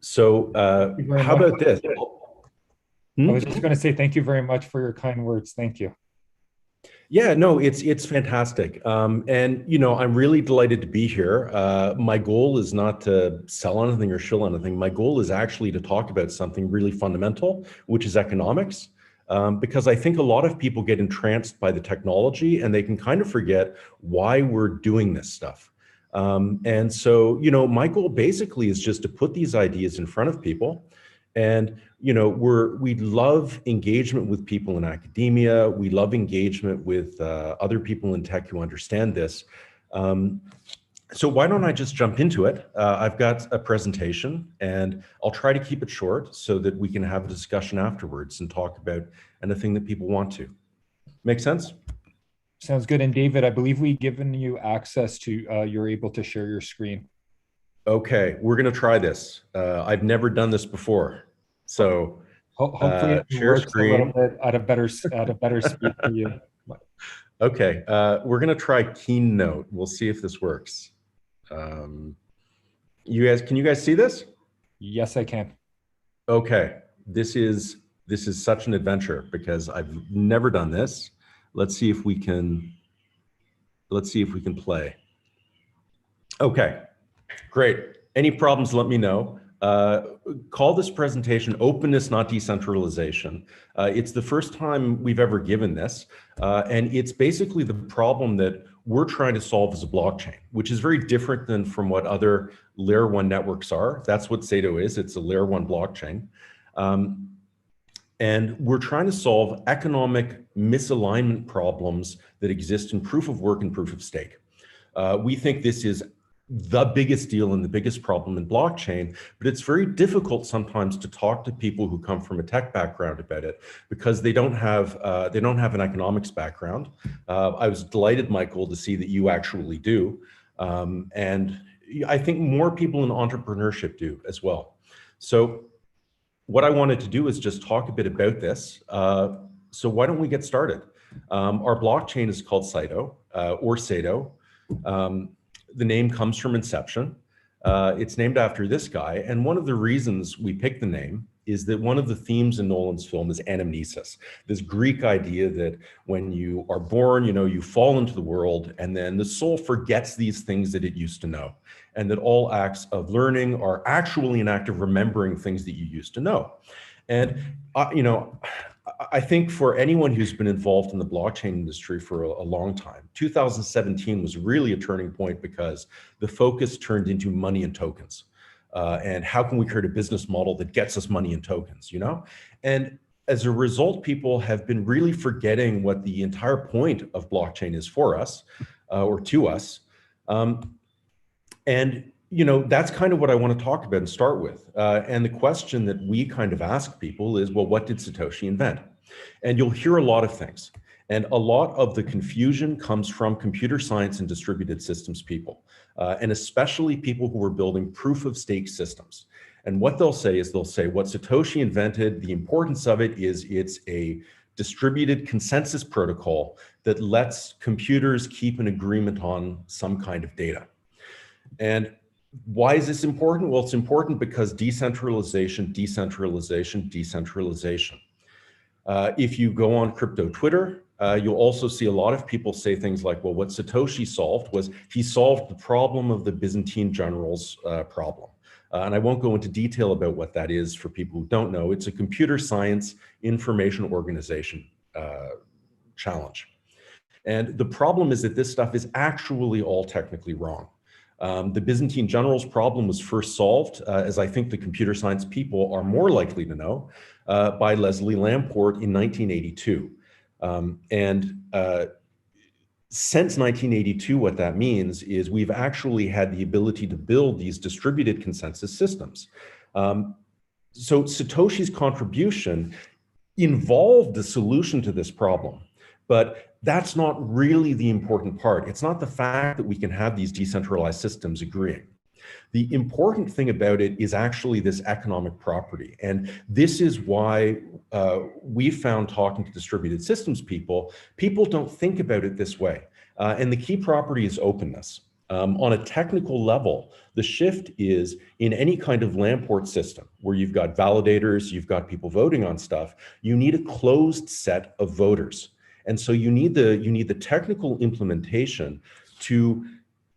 So you very how much. about this? I was just going to say thank you very much for your kind words. Thank you. Yeah, no, it's fantastic. And, you know, I'm really delighted to be here. My goal is not to sell anything or shill anything. My goal is actually to talk about something really fundamental, which is economics. Because I think a lot of people get entranced by the technology and they can kind of forget why we're doing this stuff. And so, you know, my goal basically is just to put these ideas in front of people. And, you know, we love engagement with people in academia. We love engagement with other people in tech who understand this. So why don't I just jump into it? I've got a presentation and I'll try to keep it short so that we can have a discussion afterwards and talk about anything that people want to. Make sense? Sounds good. And David, I believe we've given you access to, you're able to share your screen. Okay, we're going to try this. I've never done this before. So Hopefully it share works screen. a little bit at a better speed for you. Okay, we're going to try Keynote. We'll see if this works. Can you guys see this? Yes, I can. Okay, this is such an adventure because I've never done this. Let's see if we can play. Okay, great. Any problems, let me know. Call this presentation Openness, Not Decentralization. It's the first time we've ever given this, and it's basically the problem that we're trying to solve as a blockchain, which is very different than from what other layer one networks are. That's what Sato is. It's a layer one blockchain. And we're trying to solve economic misalignment problems that exist in proof of work and proof of stake. We think this is the biggest deal and the biggest problem in blockchain, but it's very difficult sometimes to talk to people who come from a tech background about it because they don't have an economics background. I was delighted, Michael, to see that you actually do, and I think more people in entrepreneurship do as well. So what I wanted to do is just talk a bit about this. So why don't we get started? Our blockchain is called Sato or Sato. The name comes from Inception. It's named after this guy. And one of the reasons we picked the name is that one of the themes in Nolan's film is anamnesis, this Greek idea that when you are born, you know, you fall into the world and then the soul forgets these things that it used to know. And that all acts of learning are actually an act of remembering things that you used to know. And, you know, I think for anyone who's been involved in the blockchain industry for a long time, 2017 was really a turning point because the focus turned into money and tokens. And how can we create a business model that gets us money and tokens, you know? And as a result, people have been really forgetting what the entire point of blockchain is for us or to us. And you know, that's kind of what I want to talk about and start with. And the question that we kind of ask people is, well, what did Satoshi invent? And you'll hear a lot of things. And a lot of the confusion comes from computer science and distributed systems people, and especially people who are building proof of stake systems. And what they'll say is what Satoshi invented, the importance of it is it's a distributed consensus protocol that lets computers keep an agreement on some kind of data. And why is this important? Well, it's important because decentralization, decentralization, decentralization. If you go on crypto Twitter, you'll also see a lot of people say things like, well, what Satoshi solved was he solved the problem of the Byzantine generals problem. And I won't go into detail about what that is for people who don't know. It's a computer science information organization challenge. And the problem is that this stuff is actually all technically wrong. The Byzantine generals problem was first solved, as I think the computer science people are more likely to know, by Leslie Lamport in 1982. Since 1982, what that means is we've actually had the ability to build these distributed consensus systems. So Satoshi's contribution involved the solution to this problem. But that's not really the important part. It's not the fact that we can have these decentralized systems agreeing. The important thing about it is actually this economic property. And this is why we found talking to distributed systems people don't think about it this way. And the key property is openness. On a technical level, the shift is in any kind of Lamport system where you've got validators, you've got people voting on stuff, you need a closed set of voters. And so you need the technical implementation to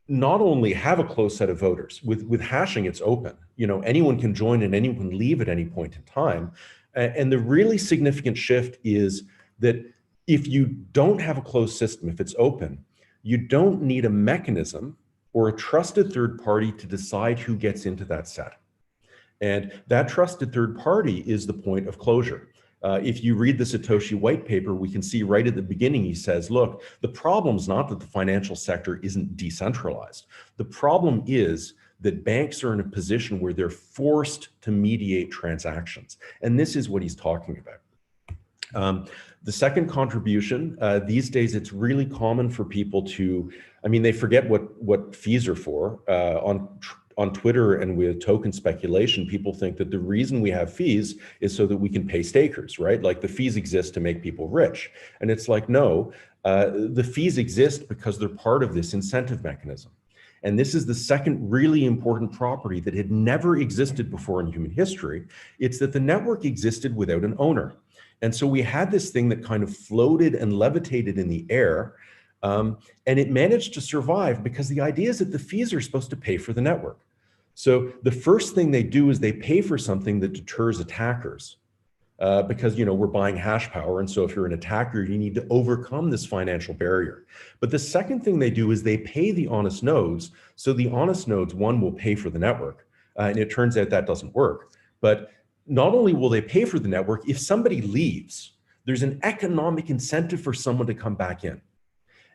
not only have a closed set of voters. With hashing, it's open. Anyone can join and anyone can leave at any point in time. And the really significant shift is that if you don't have a closed system, if it's open, you don't need a mechanism or a trusted third party to decide who gets into that set. And that trusted third party is the point of closure. If you read the Satoshi white paper, we can see right at the beginning, he says, look, the problem is not that the financial sector isn't decentralized. The problem is that banks are in a position where they're forced to mediate transactions. And this is what he's talking about. The second contribution, these days, it's really common for people to, they forget what fees are for. On Twitter and with token speculation, people think that the reason we have fees is so that we can pay stakers, right? Like the fees exist to make people rich. And it's like, no, the fees exist because they're part of this incentive mechanism. And this is the second really important property that had never existed before in human history. It's that the network existed without an owner. And so we had this thing that kind of floated and levitated in the air, and it managed to survive because the idea is that the fees are supposed to pay for the network. So the first thing they do is they pay for something that deters attackers, because we're buying hash power. And so if you're an attacker, you need to overcome this financial barrier. But the second thing they do is they pay the honest nodes. So the honest nodes, one, will pay for the network. And it turns out that doesn't work. But not only will they pay for the network, if somebody leaves, there's an economic incentive for someone to come back in.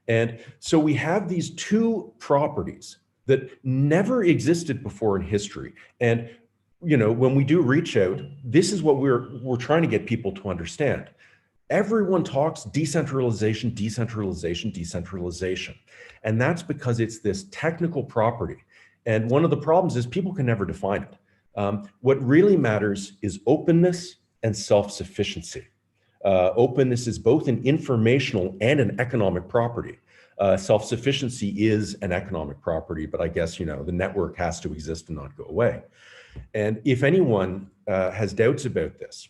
And so we have these two properties that never existed before in history. And when we do reach out, this is what we're trying to get people to understand. Everyone talks decentralization, decentralization, decentralization. And that's because it's this technical property. And one of the problems is people can never define it. What really matters is openness and self-sufficiency. Openness is both an informational and an economic property. Self-sufficiency is an economic property, but I guess, the network has to exist and not go away. And if anyone has doubts about this,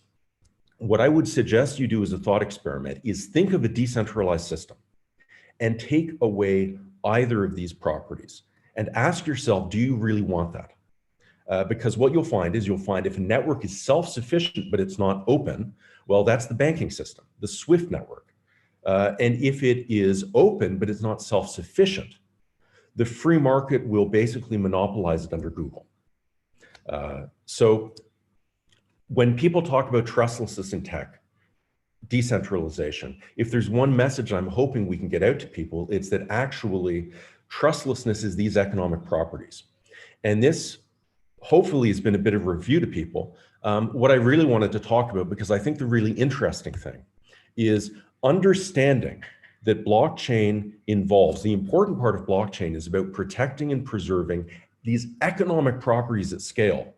what I would suggest you do as a thought experiment is think of a decentralized system and take away either of these properties and ask yourself, do you really want that? Because what you'll find is if a network is self-sufficient, but it's not open, well, that's the banking system, the SWIFT network. And if it is open, but it's not self-sufficient, the free market will basically monopolize it under Google. So when people talk about trustlessness in tech, decentralization, if there's one message I'm hoping we can get out to people, it's that actually trustlessness is these economic properties. And this hopefully has been a bit of a review to people. What I really wanted to talk about, because I think the really interesting thing is understanding that blockchain involves, the important part of blockchain is about protecting and preserving these economic properties at scale.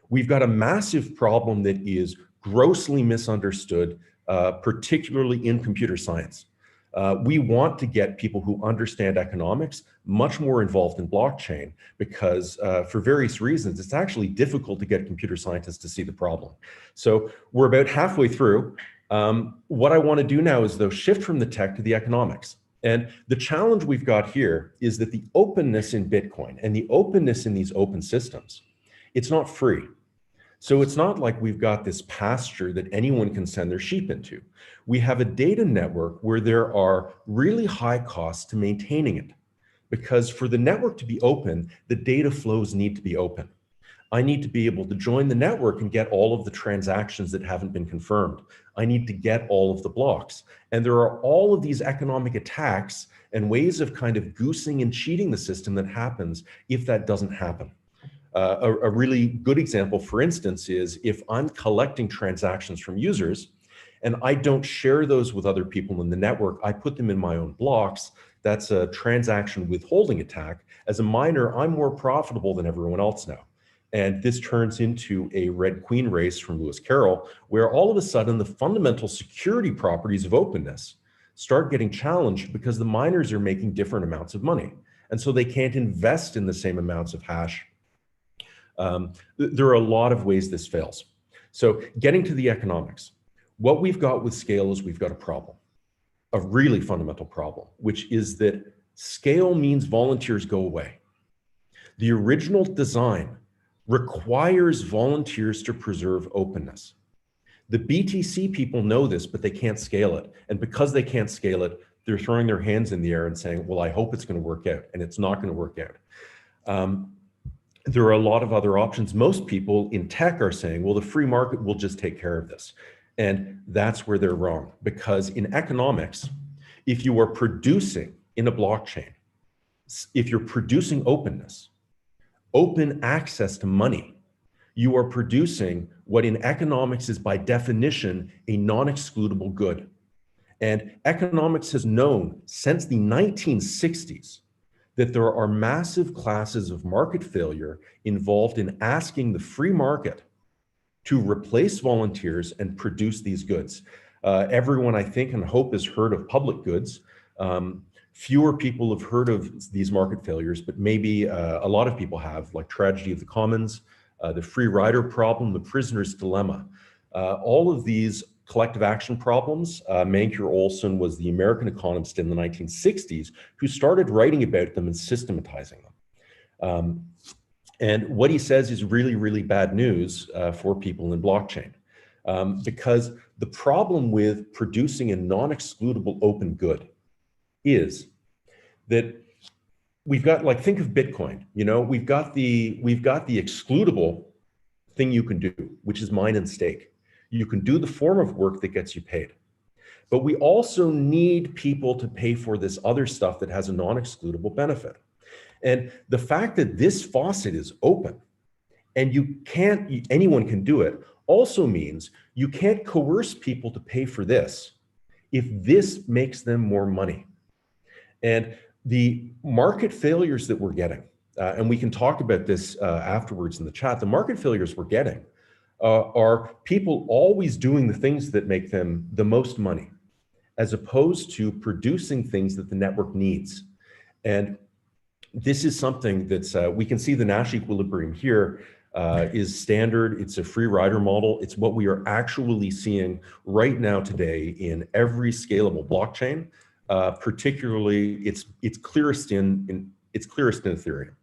We've got a massive problem that is grossly misunderstood, particularly in computer science. We want to get people who understand economics much more involved in blockchain because for various reasons, it's actually difficult to get computer scientists to see the problem. So we're about halfway through. What I want to do now is though shift from the tech to the economics. And the challenge we've got here is that the openness in Bitcoin and the openness in these open systems, it's not free. So it's not like we've got this pasture that anyone can send their sheep into. We have a data network where there are really high costs to maintaining it. Because for the network to be open, the data flows need to be open. I need to be able to join the network and get all of the transactions that haven't been confirmed. I need to get all of the blocks. And there are all of these economic attacks and ways of kind of goosing and cheating the system that happens if that doesn't happen. A really good example, for instance, is if I'm collecting transactions from users and I don't share those with other people in the network, I put them in my own blocks. That's a transaction withholding attack. As a miner, I'm more profitable than everyone else now. And this turns into a Red Queen race from Lewis Carroll, where all of a sudden the fundamental security properties of openness start getting challenged because the miners are making different amounts of money. And so they can't invest in the same amounts of hash. There are a lot of ways this fails. So getting to the economics, what we've got with scale is we've got a problem, a really fundamental problem, which is that scale means volunteers go away. The original design requires volunteers to preserve openness. The BTC people know this, but they can't scale it. And because they can't scale it, they're throwing their hands in the air and saying, well, I hope it's going to work out, and it's not going to work out. There are a lot of other options. Most people in tech are saying, well, the free market will just take care of this. And that's where they're wrong, because in economics, if you are producing in a blockchain, if you're producing openness, open access to money, you are producing what in economics is by definition a non-excludable good. And economics has known since the 1960s that there are massive classes of market failure involved in asking the free market to replace volunteers and produce these goods. Everyone, I think, and hope has heard of public goods. Fewer people have heard of these market failures, but maybe a lot of people have, like tragedy of the commons, the free rider problem, the prisoner's dilemma. All of these collective action problems, Mancur Olson was the American economist in the 1960s who started writing about them and systematizing them. And what he says is really, really bad news for people in blockchain. Because the problem with producing a non-excludable open good is that we've got, like, think of Bitcoin, you know, we've got the excludable thing you can do, which is mine and stake. You can do the form of work that gets you paid. But we also need people to pay for this other stuff that has a non-excludable benefit. And the fact that this faucet is open and anyone can do it also means you can't coerce people to pay for this if this makes them more money. And the market failures that we're getting, and we can talk about this afterwards in the chat, the market failures we're getting are people always doing the things that make them the most money, as opposed to producing things that the network needs. And this is something that's, we can see the Nash equilibrium here is standard. It's a free rider model. It's what we are actually seeing right now today in every scalable blockchain. Particularly, it's clearest in Ethereum.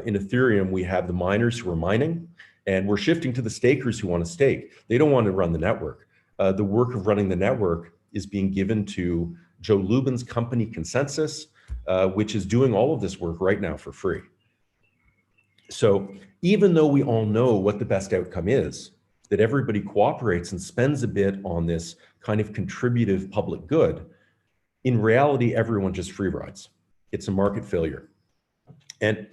In Ethereum, we have the miners who are mining, and we're shifting to the stakers who want to stake. They don't want to run the network. The work of running the network is being given to Joe Lubin's company Consensus, which is doing all of this work right now for free. So even though we all know what the best outcome is, that everybody cooperates and spends a bit on this kind of contributive public good, in reality, everyone just free rides. It's a market failure. And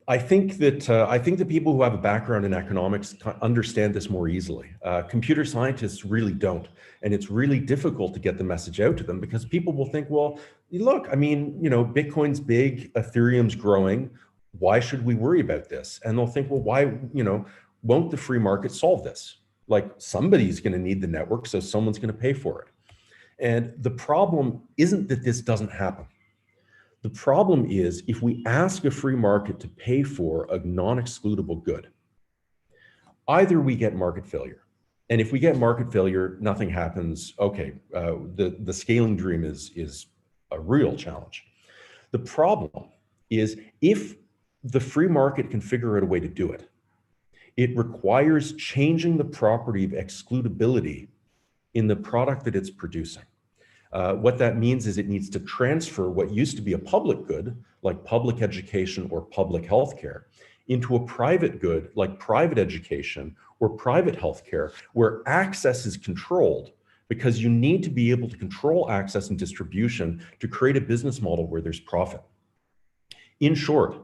I think that people who have a background in economics understand this more easily. Computer scientists really don't. And it's really difficult to get the message out to them because people will think, well, look, I mean, you know, Bitcoin's big, Ethereum's growing. Why should we worry about this? And they'll think, well, why, you know, won't the free market solve this? Like, somebody's going to need the network, so someone's going to pay for it. And the problem isn't that this doesn't happen. The problem is if we ask a free market to pay for a non-excludable good, either we get market failure. And if we get market failure, nothing happens. Okay, the scaling dream is a real challenge. The problem is if the free market can figure out a way to do it, it requires changing the property of excludability in the product that it's producing. What that means is it needs to transfer what used to be a public good, like public education or public healthcare, into a private good, like private education or private healthcare, where access is controlled, because you need to be able to control access and distribution to create a business model where there's profit. In short,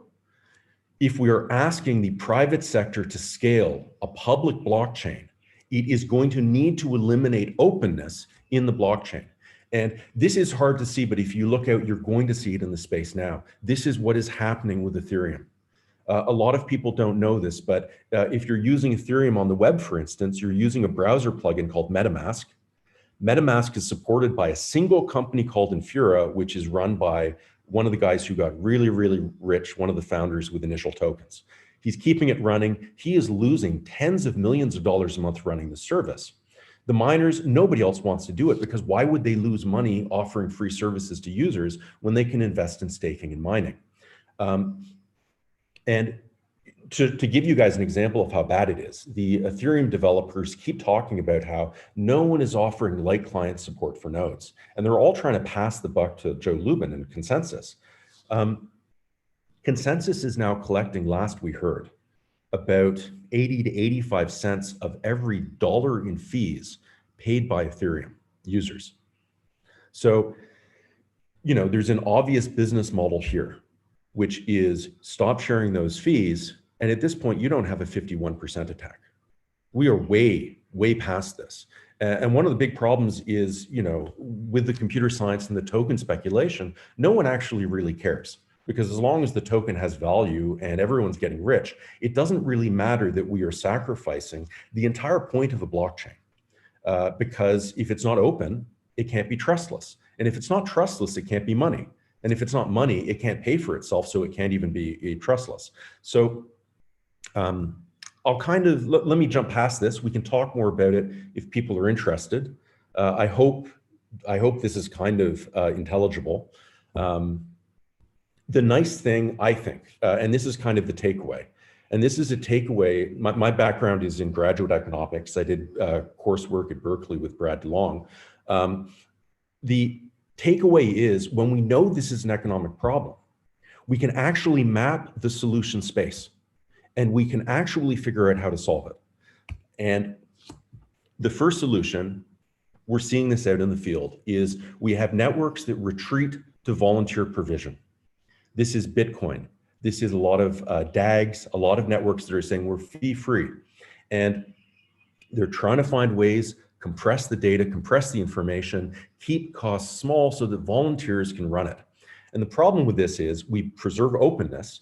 if we are asking the private sector to scale a public blockchain, it is going to need to eliminate openness in the blockchain. And this is hard to see, but if you look out, you're going to see it in the space now. This is what is happening with Ethereum. A lot of people don't know this, but if you're using Ethereum on the web, for instance, you're using a browser plugin called MetaMask. MetaMask is supported by a single company called Infura, which is run by one of the guys who got really, really rich, one of the founders with initial tokens. He's keeping it running. He is losing tens of millions of dollars a month running the service. The miners, nobody else wants to do it because why would they lose money offering free services to users when they can invest in staking and mining? And to give you guys an example of how bad it is, the Ethereum developers keep talking about how no one is offering light client support for nodes. And they're all trying to pass the buck to Joe Lubin and Consensus. Consensus is now collecting, last we heard, about 80 to 85 cents of every dollar in fees paid by Ethereum users. So, there's an obvious business model here, which is stop sharing those fees. And at this point, you don't have a 51% attack. We are way, way past this. And one of the big problems is, with the computer science and the token speculation, no one actually really cares. Because as long as the token has value and everyone's getting rich, it doesn't really matter that we are sacrificing the entire point of a blockchain. Because if it's not open, it can't be trustless. And if it's not trustless, it can't be money. And if it's not money, it can't pay for itself, so it can't even be trustless. So I'll let me jump past this. We can talk more about it if people are interested. I hope this is kind of intelligible. The nice thing, I think, and this is kind of the takeaway, and this is a takeaway, my background is in graduate economics. I did coursework at Berkeley with Brad DeLong. The takeaway is when we know this is an economic problem, we can actually map the solution space and we can actually figure out how to solve it. And the first solution, we're seeing this out in the field, is we have networks that retreat to volunteer provision. This is Bitcoin. This is a lot of DAGs, a lot of networks that are saying we're fee-free. And they're trying to find ways, compress the data, compress the information, keep costs small so that volunteers can run it. And the problem with this is we preserve openness,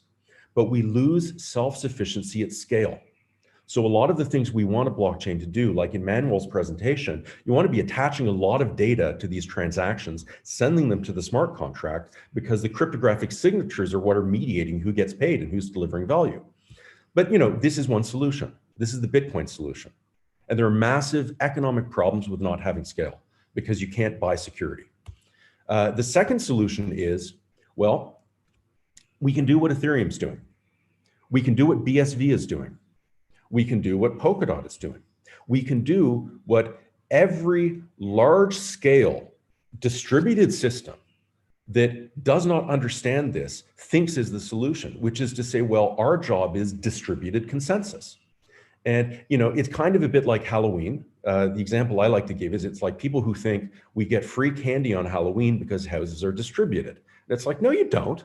but we lose self-sufficiency at scale. So a lot of the things we want a blockchain to do, like in Manuel's presentation, you want to be attaching a lot of data to these transactions, sending them to the smart contract, because the cryptographic signatures are what are mediating who gets paid and who's delivering value. But this is one solution. This is the Bitcoin solution. And there are massive economic problems with not having scale because you can't buy security. The second solution is, well, we can do what Ethereum's doing. We can do what BSV is doing. We can do what Polkadot is doing. We can do what every large-scale distributed system that does not understand this thinks is the solution, which is to say, well, our job is distributed consensus. And it's kind of a bit like Halloween. The example I like to give is it's like people who think we get free candy on Halloween because houses are distributed. And it's like, no, you don't.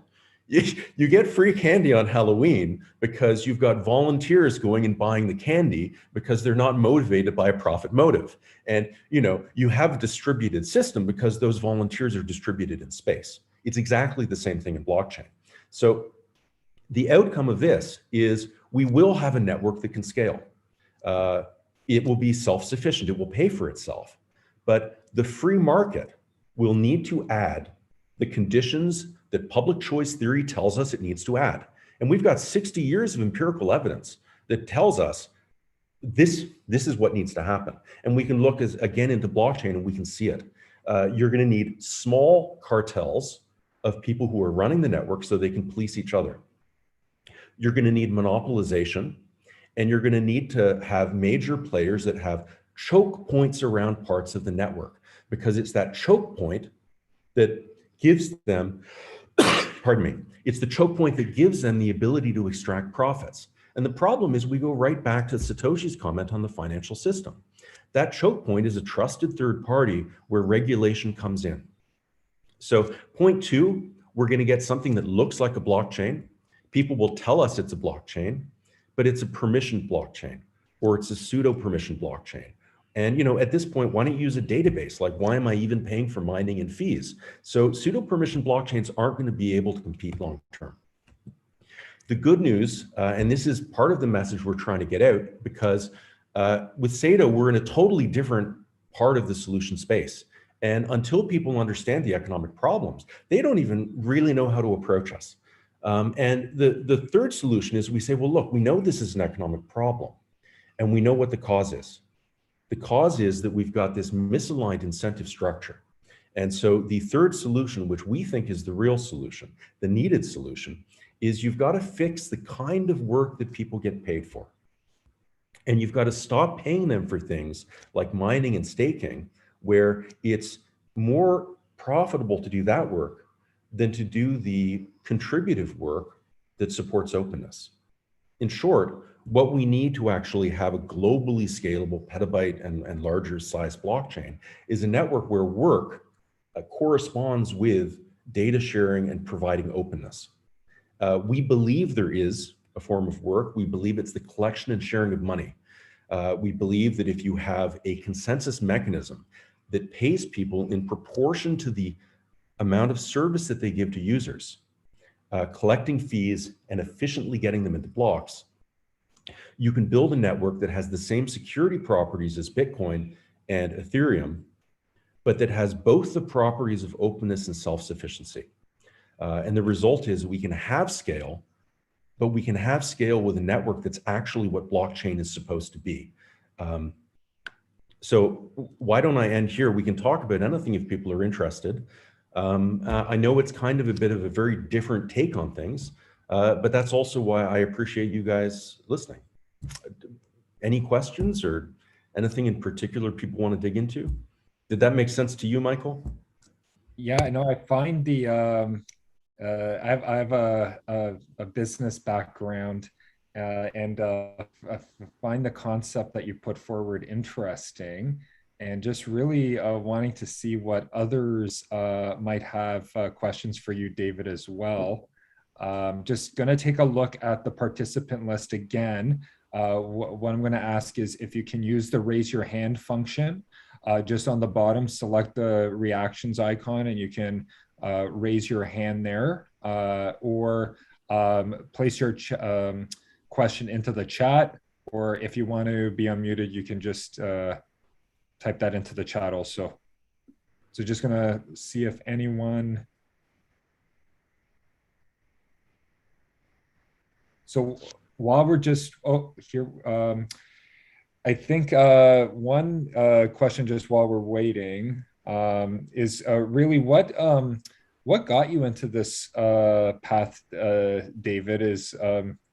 You get free candy on Halloween because you've got volunteers going and buying the candy because they're not motivated by a profit motive. And you have a distributed system because those volunteers are distributed in space. It's exactly the same thing in blockchain. So the outcome of this is we will have a network that can scale. It will be self-sufficient. It will pay for itself. But the free market will need to add the conditions that public choice theory tells us it needs to add. And we've got 60 years of empirical evidence that tells us this is what needs to happen. And we can look again into blockchain and we can see it. You're going to need small cartels of people who are running the network so they can police each other. You're going to need monopolization, and you're going to need to have major players that have choke points around parts of the network, because it's that choke point that gives them, pardon me, it's the choke point that gives them the ability to extract profits. And the problem is we go right back to Satoshi's comment on the financial system. That choke point is a trusted third party where regulation comes in. So point two, we're going to get something that looks like a blockchain. People will tell us it's a blockchain, but it's a permissioned blockchain, or it's a pseudo-permissioned blockchain. And at this point, why don't you use a database? Like, why am I even paying for mining and fees? So pseudo-permission blockchains aren't going to be able to compete long-term. The good news, and this is part of the message we're trying to get out, because with Sato, we're in a totally different part of the solution space. And until people understand the economic problems, they don't even really know how to approach us. And the third solution is we say, well, look, we know this is an economic problem and we know what the cause is. The cause is that we've got this misaligned incentive structure. And so the third solution, which we think is the real solution, the needed solution, is you've got to fix the kind of work that people get paid for. And you've got to stop paying them for things like mining and staking, where it's more profitable to do that work than to do the contributive work that supports openness. In short, what we need to actually have a globally scalable petabyte and larger size blockchain is a network where work corresponds with data sharing and providing openness. We believe there is a form of work. We believe it's the collection and sharing of money. We believe that if you have a consensus mechanism that pays people in proportion to the amount of service that they give to users, collecting fees and efficiently getting them into blocks, you can build a network that has the same security properties as Bitcoin and Ethereum, but that has both the properties of openness and self-sufficiency. And the result is we can have scale, but we can have scale with a network that's actually what blockchain is supposed to be. So why don't I end here? We can talk about anything if people are interested. I know it's kind of a bit of a very different take on things, but that's also why I appreciate you guys listening. Any questions or anything in particular people want to dig into? Did that make sense to you, Michael? Yeah, no, I find the I have a business background, and I find the concept that you put forward interesting, and just really wanting to see what others might have questions for you, David, as well. Just going to take a look at the participant list again. What I'm going to ask is if you can use the raise your hand function. Just on the bottom, select the reactions icon and you can raise your hand there, or place your question into the chat, or if you want to be unmuted, you can just type that into the chat also. So just gonna see if anyone. So while we're just, here, I think one question just while we're waiting is really what got you into this path, David, is,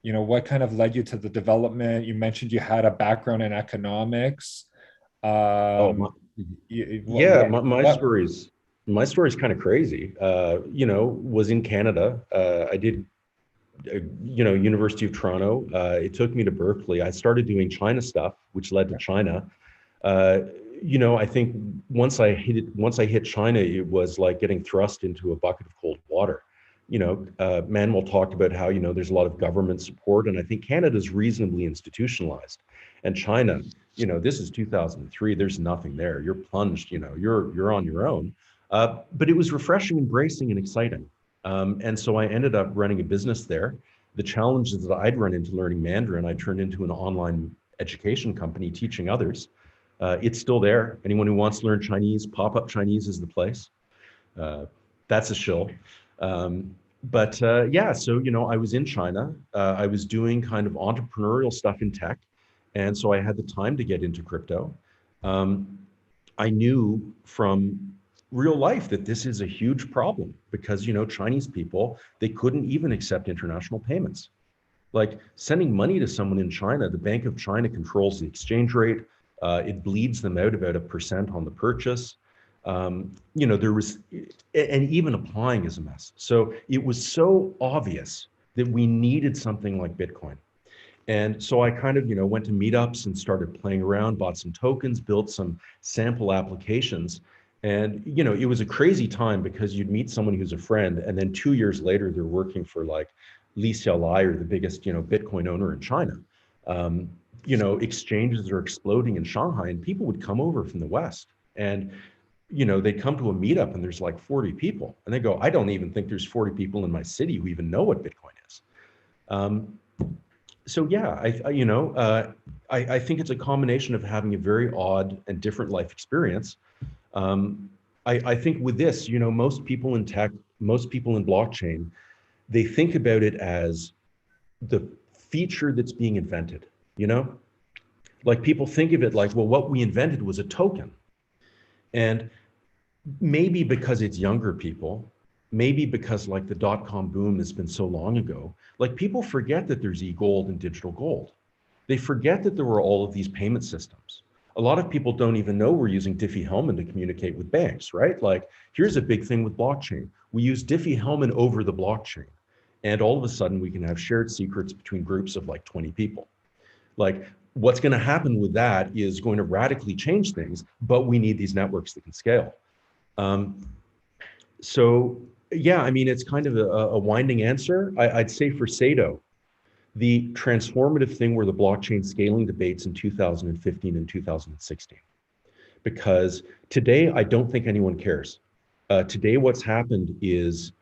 you know, what kind of led you to the development? You mentioned you had a background in economics. My story is kind of crazy. You know, was in Canada. I did, you know, University of Toronto. It took me to Berkeley. I started doing China stuff, which led to China. You know, I think once I hit China, it was like getting thrust into a bucket of cold water. You know, Manuel talked about how, you know, there's a lot of government support, and I think Canada's reasonably institutionalized. And China, you know, this is 2003. There's nothing there. You're plunged. You know, you're on your own. But it was refreshing, embracing, and exciting. And so I ended up running a business there. The challenges that I'd run into learning Mandarin, I turned into an online education company teaching others. It's still there. Anyone who wants to learn Chinese, Pop-Up Chinese is the place. That's a shill. Yeah, so, you know, I was in China. I was doing kind of entrepreneurial stuff in tech. And so I had the time to get into crypto. I knew from real life that this is a huge problem because, you know, Chinese people, they couldn't even accept international payments. Like sending money to someone in China, the Bank of China controls the exchange rate. It bleeds them out about 1% on the purchase. You know, there was, and even applying is a mess. So it was so obvious that we needed something like Bitcoin. And so I kind of, you know, went to meetups and started playing around, bought some tokens, built some sample applications. And, you know, it was a crazy time because you'd meet someone who's a friend, and then 2 years later, they're working for like Li Xiaolai, or the biggest, you know, Bitcoin owner in China. You know, exchanges are exploding in Shanghai, and people would come over from the West. And, you know, they come to a meetup and there's like 40 people. And they go, I don't even think there's 40 people in my city who even know what Bitcoin is. So yeah, I think it's a combination of having a very odd and different life experience, I think with this, you know, most people in tech, most people in blockchain, they think about it as the feature that's being invented, you know? Like people think of it like, well, what we invented was a token. And maybe because it's younger people, maybe because like the dot-com boom has been so long ago, like people forget that there's e-gold and digital gold. They forget that there were all of these payment systems. A lot of people don't even know we're using Diffie-Hellman to communicate with banks, right? Like here's a big thing with blockchain. We use Diffie-Hellman over the blockchain. And all of a sudden we can have shared secrets between groups of like 20 people. Like what's going to happen with that is going to radically change things, but we need these networks that can scale. So yeah, I mean, it's kind of a winding answer. I'd say for Sado, the transformative thing were the blockchain scaling debates in 2015 and 2016. Because today, I don't think anyone cares. Today, what's happened is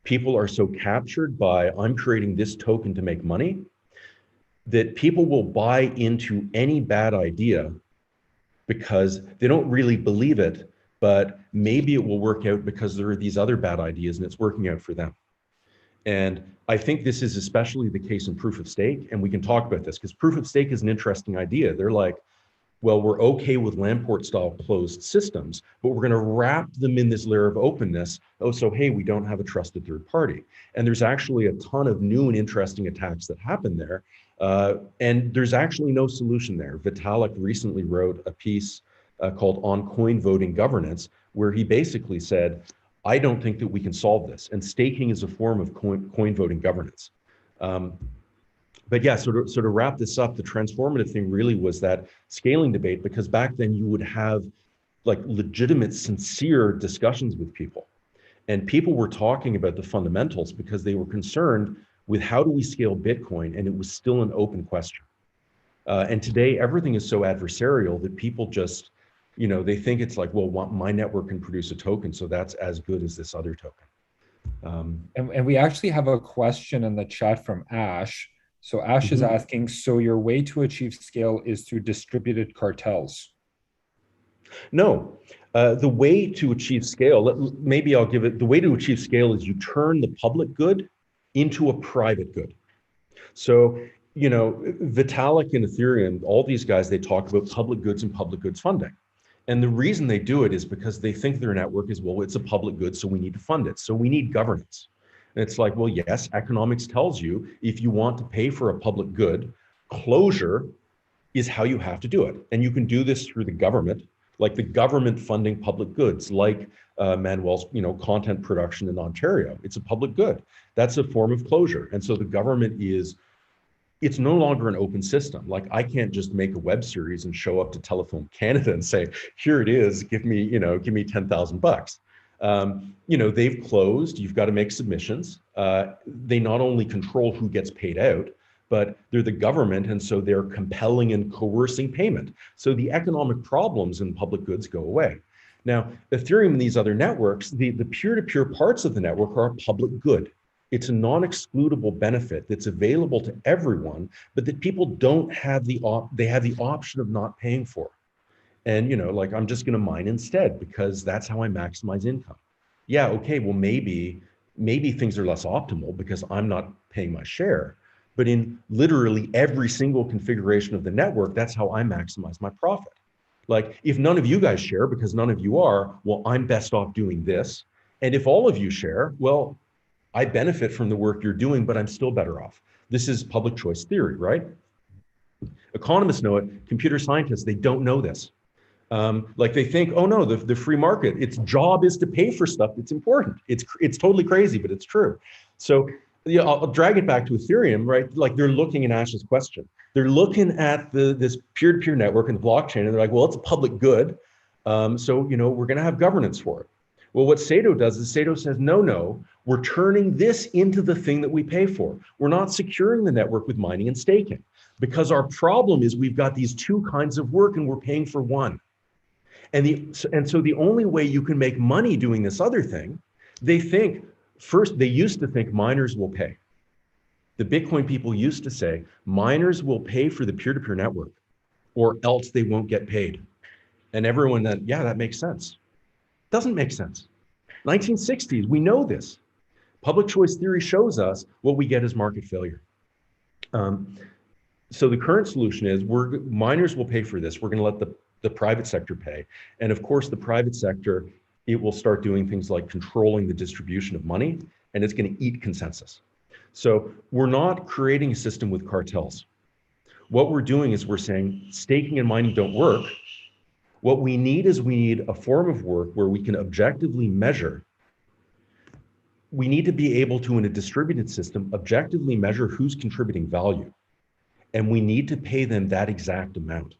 people are so captured by, I'm creating this token to make money, that people will buy into any bad idea because they don't really believe it, but maybe it will work out because there are these other bad ideas and it's working out for them. And I think this is especially the case in proof of stake. And we can talk about this because proof of stake is an interesting idea. They're like, well, we're okay with Lamport style closed systems, but we're going to wrap them in this layer of openness. Oh, so hey, we don't have a trusted third party. And there's actually a ton of new and interesting attacks that happen there. And there's actually no solution there. Vitalik recently wrote a piece called On Coin Voting Governance, where he basically said, I don't think that we can solve this. And staking is a form of coin voting governance. But yeah, so to wrap this up, the transformative thing really was that scaling debate, because back then you would have like legitimate, sincere discussions with people. And people were talking about the fundamentals because they were concerned with how do we scale Bitcoin? And it was still an open question. And today, everything is so adversarial that people just, you know, they think it's like, well, my network can produce a token, so that's as good as this other token. And we actually have a question in the chat from Ash. So Ash is asking, so your way to achieve scale is through distributed cartels? No, the way to achieve scale, maybe I'll give it, the way to achieve scale is you turn the public good into a private good. So, you know, Vitalik and Ethereum, all these guys, they talk about public goods and public goods funding. And the reason they do it is because they think their network is, well, it's a public good, so we need to fund it. So we need governance. And it's like, well, yes, economics tells you if you want to pay for a public good, closure is how you have to do it. And you can do this through the government, like the government funding public goods, like Manuel's, you know, content production in Ontario. It's a public good. That's a form of closure. And so the government is, it's no longer an open system. Like I can't just make a web series and show up to Telephone Canada and say, here it is, give me, you know, give me $10,000. You know, they've closed, you've got to make submissions. They not only control who gets paid out, but they're the government. And so they're compelling and coercing payment. So the economic problems in public goods go away. Now, Ethereum and these other networks, the peer-to-peer parts of the network are a public good. It's a non-excludable benefit that's available to everyone, but that people don't have they have the option of not paying for. And, you know, like I'm just going to mine instead because that's how I maximize income. Yeah, okay, well, maybe things are less optimal because I'm not paying my share. But in literally every single configuration of the network, that's how I maximize my profit. Like if none of you guys share because none of you are, well, I'm best off doing this. And if all of you share, well, I benefit from the work you're doing, but I'm still better off. This is public choice theory, right? Economists know it. Computer scientists, they don't know this. Like they think, oh no, the free market, its job is to pay for stuff that's important. It's totally crazy, but it's true. So yeah, I'll drag it back to Ethereum, right? Like they're looking in Ash's question. They're looking at this peer-to-peer network and the blockchain, and they're like, well, it's a public good. So, you know, we're going to have governance for it. Well, what Sado does is Sado says, no, we're turning this into the thing that we pay for. We're not securing the network with mining and staking because our problem is we've got these two kinds of work and we're paying for one. And so the only way you can make money doing this other thing, they used to think miners will pay. The Bitcoin people used to say miners will pay for the peer-to-peer network or else they won't get paid. And everyone then, yeah, that makes sense. Doesn't make sense. 1960s, we know this. Public choice theory shows us what we get is market failure. So the current solution is miners will pay for this. We're going to let the private sector pay. And of course, the private sector, it will start doing things like controlling the distribution of money, and it's going to eat consensus. So we're not creating a system with cartels. What we're doing is we're saying staking and mining don't work. What we need is we need a form of work where we can objectively measure. We need to be able to, in a distributed system, objectively measure who's contributing value. And we need to pay them that exact amount.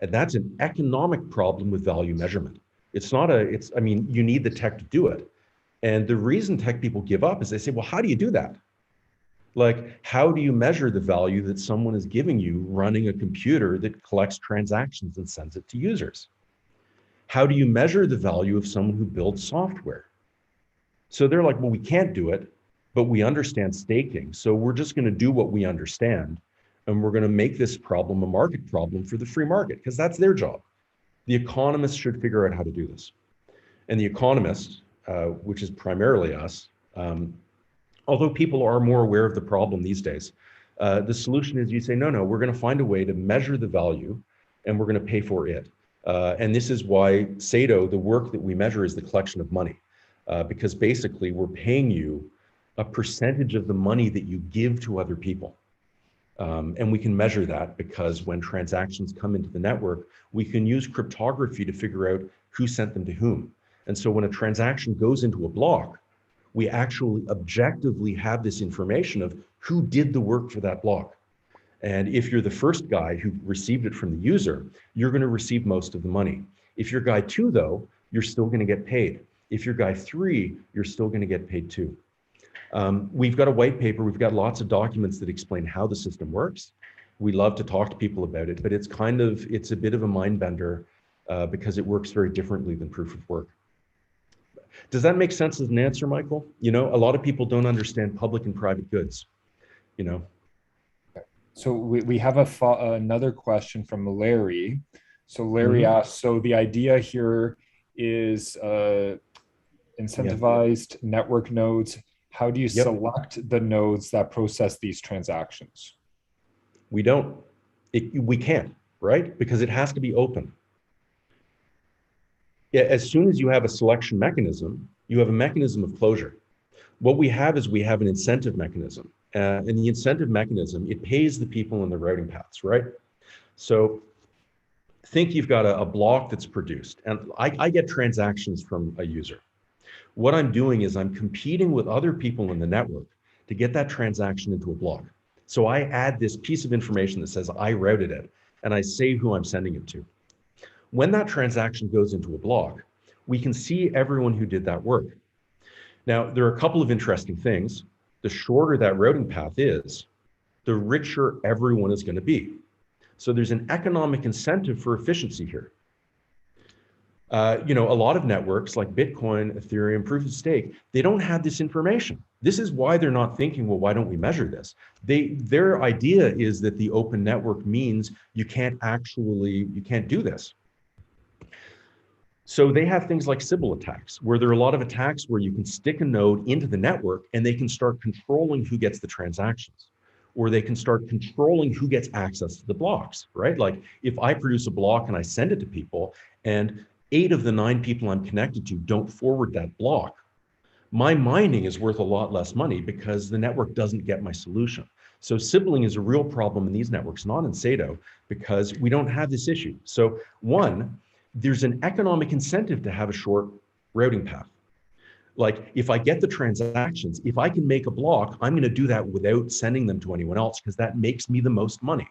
And that's an economic problem with value measurement. I mean, you need the tech to do it. And the reason tech people give up is they say, well, how do you do that? Like, how do you measure the value that someone is giving you running a computer that collects transactions and sends it to users? How do you measure the value of someone who builds software? So they're like, well, we can't do it, but we understand staking. So we're just going to do what we understand. And we're going to make this problem a market problem for the free market, because that's their job. The economists should figure out how to do this. And the economists, which is primarily us, although people are more aware of the problem these days, the solution is you say, no, we're going to find a way to measure the value and we're going to pay for it. And this is why SATO, the work that we measure, is the collection of money, because basically we're paying you a percentage of the money that you give to other people. And we can measure that because when transactions come into the network, we can use cryptography to figure out who sent them to whom. And so when a transaction goes into a block, we actually objectively have this information of who did the work for that block. And if you're the first guy who received it from the user, you're going to receive most of the money. If you're guy 2, though, you're still going to get paid. If you're guy 3, you're still going to get paid too. We've got a white paper. We've got lots of documents that explain how the system works. We love to talk to people about it, but it's a bit of a mind bender because it works very differently than proof of work. Does that make sense as an answer, Michael? You know, a lot of people don't understand public and private goods, you know. So we have another question from Larry. So Larry asks, so the idea here is incentivized network nodes. How do you select the nodes that process these transactions? We don't. We can't, right? Because it has to be open. Yeah, as soon as you have a selection mechanism, you have a mechanism of closure. What we have is we have an incentive mechanism. And the incentive mechanism, it pays the people in the routing paths, right? So think you've got a block that's produced, and I get transactions from a user. What I'm doing is I'm competing with other people in the network to get that transaction into a block. So I add this piece of information that says I routed it, and I say who I'm sending it to. When that transaction goes into a block, we can see everyone who did that work. Now, there are a couple of interesting things. The shorter that routing path is, the richer everyone is going to be. So there's an economic incentive for efficiency here. You know, a lot of networks like Bitcoin, Ethereum, proof of stake, they don't have this information. This is why they're not thinking, well, why don't we measure this? Their idea is that the open network means you can't do this. So they have things like Sybil attacks, where there are a lot of attacks where you can stick a node into the network and they can start controlling who gets the transactions, or they can start controlling who gets access to the blocks, right? Like if I produce a block and I send it to people and 8 of the 9 people I'm connected to don't forward that block, my mining is worth a lot less money because the network doesn't get my solution. So sibling is a real problem in these networks, not in SATO, because we don't have this issue. So one, there's an economic incentive to have a short routing path. Like if I get the transactions, if I can make a block, I'm going to do that without sending them to anyone else because that makes me the most money.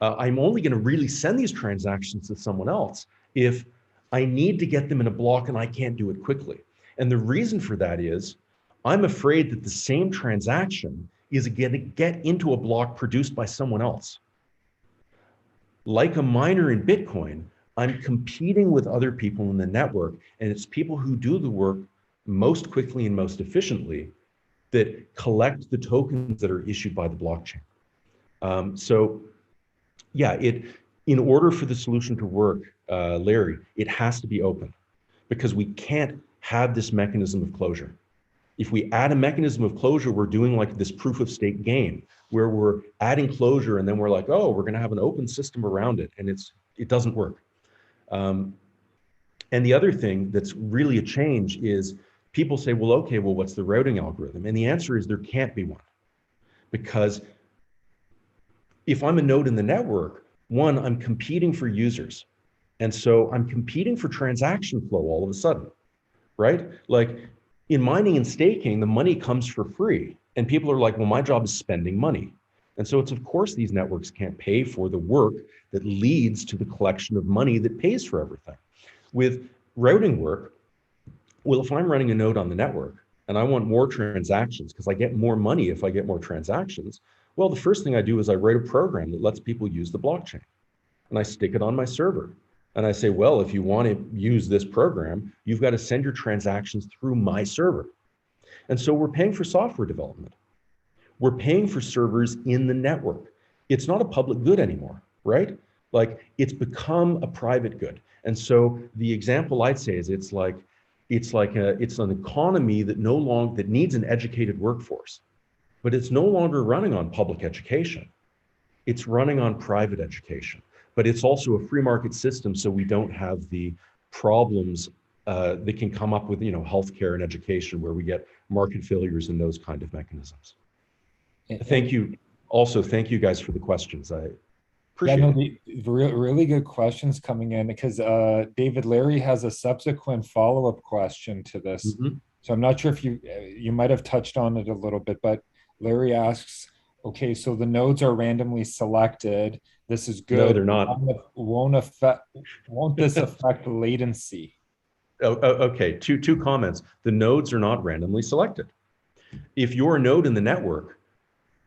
I'm only going to really send these transactions to someone else if I need to get them in a block and I can't do it quickly. And the reason for that is I'm afraid that the same transaction is going to get into a block produced by someone else. Like a miner in Bitcoin, I'm competing with other people in the network, and it's people who do the work most quickly and most efficiently that collect the tokens that are issued by the blockchain. So yeah, in order for the solution to work, Larry, it has to be open, because we can't have this mechanism of closure. If we add a mechanism of closure, we're doing like this proof of stake game where we're adding closure and then we're like, oh, we're going to have an open system around it, and it doesn't work. And the other thing that's really a change is people say, well, okay, well, what's the routing algorithm? And the answer is there can't be one, because if I'm a node in the network, one, I'm competing for users. And so I'm competing for transaction flow all of a sudden, right? Like in mining and staking, the money comes for free. And people are like, well, my job is spending money. And so it's, of course, these networks can't pay for the work that leads to the collection of money that pays for everything. With routing work, well, if I'm running a node on the network and I want more transactions because I get more money if I get more transactions, well, the first thing I do is I write a program that lets people use the blockchain, and I stick it on my server. And I say, well, if you want to use this program, you've got to send your transactions through my server. And so we're paying for software development. We're paying for servers in the network. It's not a public good anymore, right? Like it's become a private good. And so the example I'd say is it's an economy that that needs an educated workforce, but it's no longer running on public education. It's running on private education, but it's also a free market system. So we don't have the problems that can come up with, healthcare and education where we get market failures and those kind of mechanisms. Thank you. Also, thank you guys for the questions. I appreciate it. Really good questions coming in, because David Larry has a subsequent follow-up question to this. Mm-hmm. So I'm not sure if you might have touched on it a little bit, but Larry asks, okay, so the nodes are randomly selected. This is good. No, they're not. Won't this affect latency? Okay, two comments. The nodes are not randomly selected. If you're a node in the network,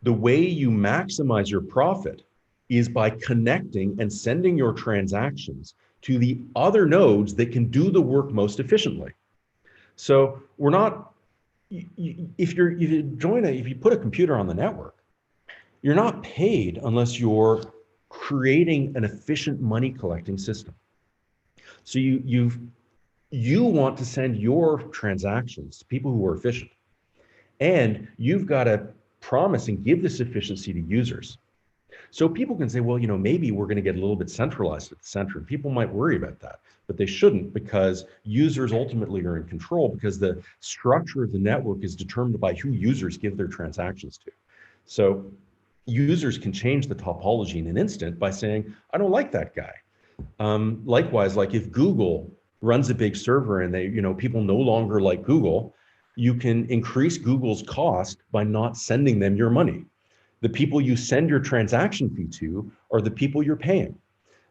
the way you maximize your profit is by connecting and sending your transactions to the other nodes that can do the work most efficiently. So we're not, if you put a computer on the network, you're not paid unless you're creating an efficient money collecting system. So you want to send your transactions to people who are efficient, and you've got to promise and give this efficiency to users. So people can say, well, maybe we're going to get a little bit centralized at the center. And people might worry about that, but they shouldn't, because users ultimately are in control, because the structure of the network is determined by who users give their transactions to. So users can change the topology in an instant by saying, I don't like that guy. Likewise, like if Google runs a big server and people no longer like Google, you can increase Google's cost by not sending them your money. The people you send your transaction fee to are the people you're paying.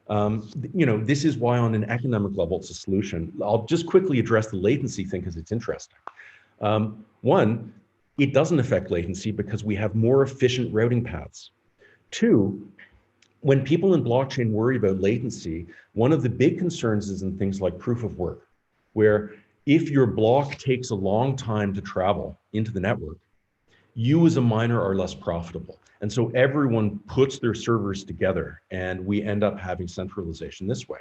This is why on an economic level, it's a solution. I'll just quickly address the latency thing because it's interesting. One, it doesn't affect latency because we have more efficient routing paths. Two, when people in blockchain worry about latency, one of the big concerns is in things like proof of work, where if your block takes a long time to travel into the network, you as a miner are less profitable. And so everyone puts their servers together and we end up having centralization this way.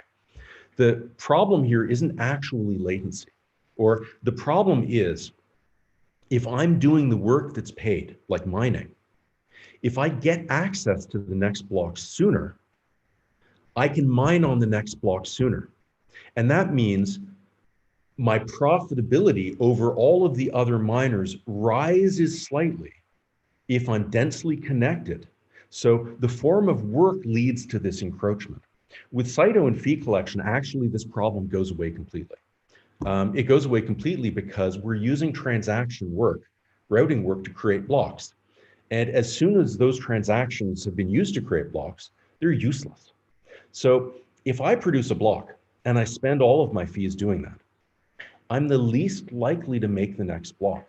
The problem here isn't actually latency, or the problem is if I'm doing the work that's paid, like mining, if I get access to the next block sooner, I can mine on the next block sooner. And that means my profitability over all of the other miners rises slightly if I'm densely connected. So the form of work leads to this encroachment. With Cyto and fee collection, actually this problem goes away completely. It goes away completely because we're using transaction work, routing work to create blocks. And as soon as those transactions have been used to create blocks, they're useless. So if I produce a block and I spend all of my fees doing that, I'm the least likely to make the next block.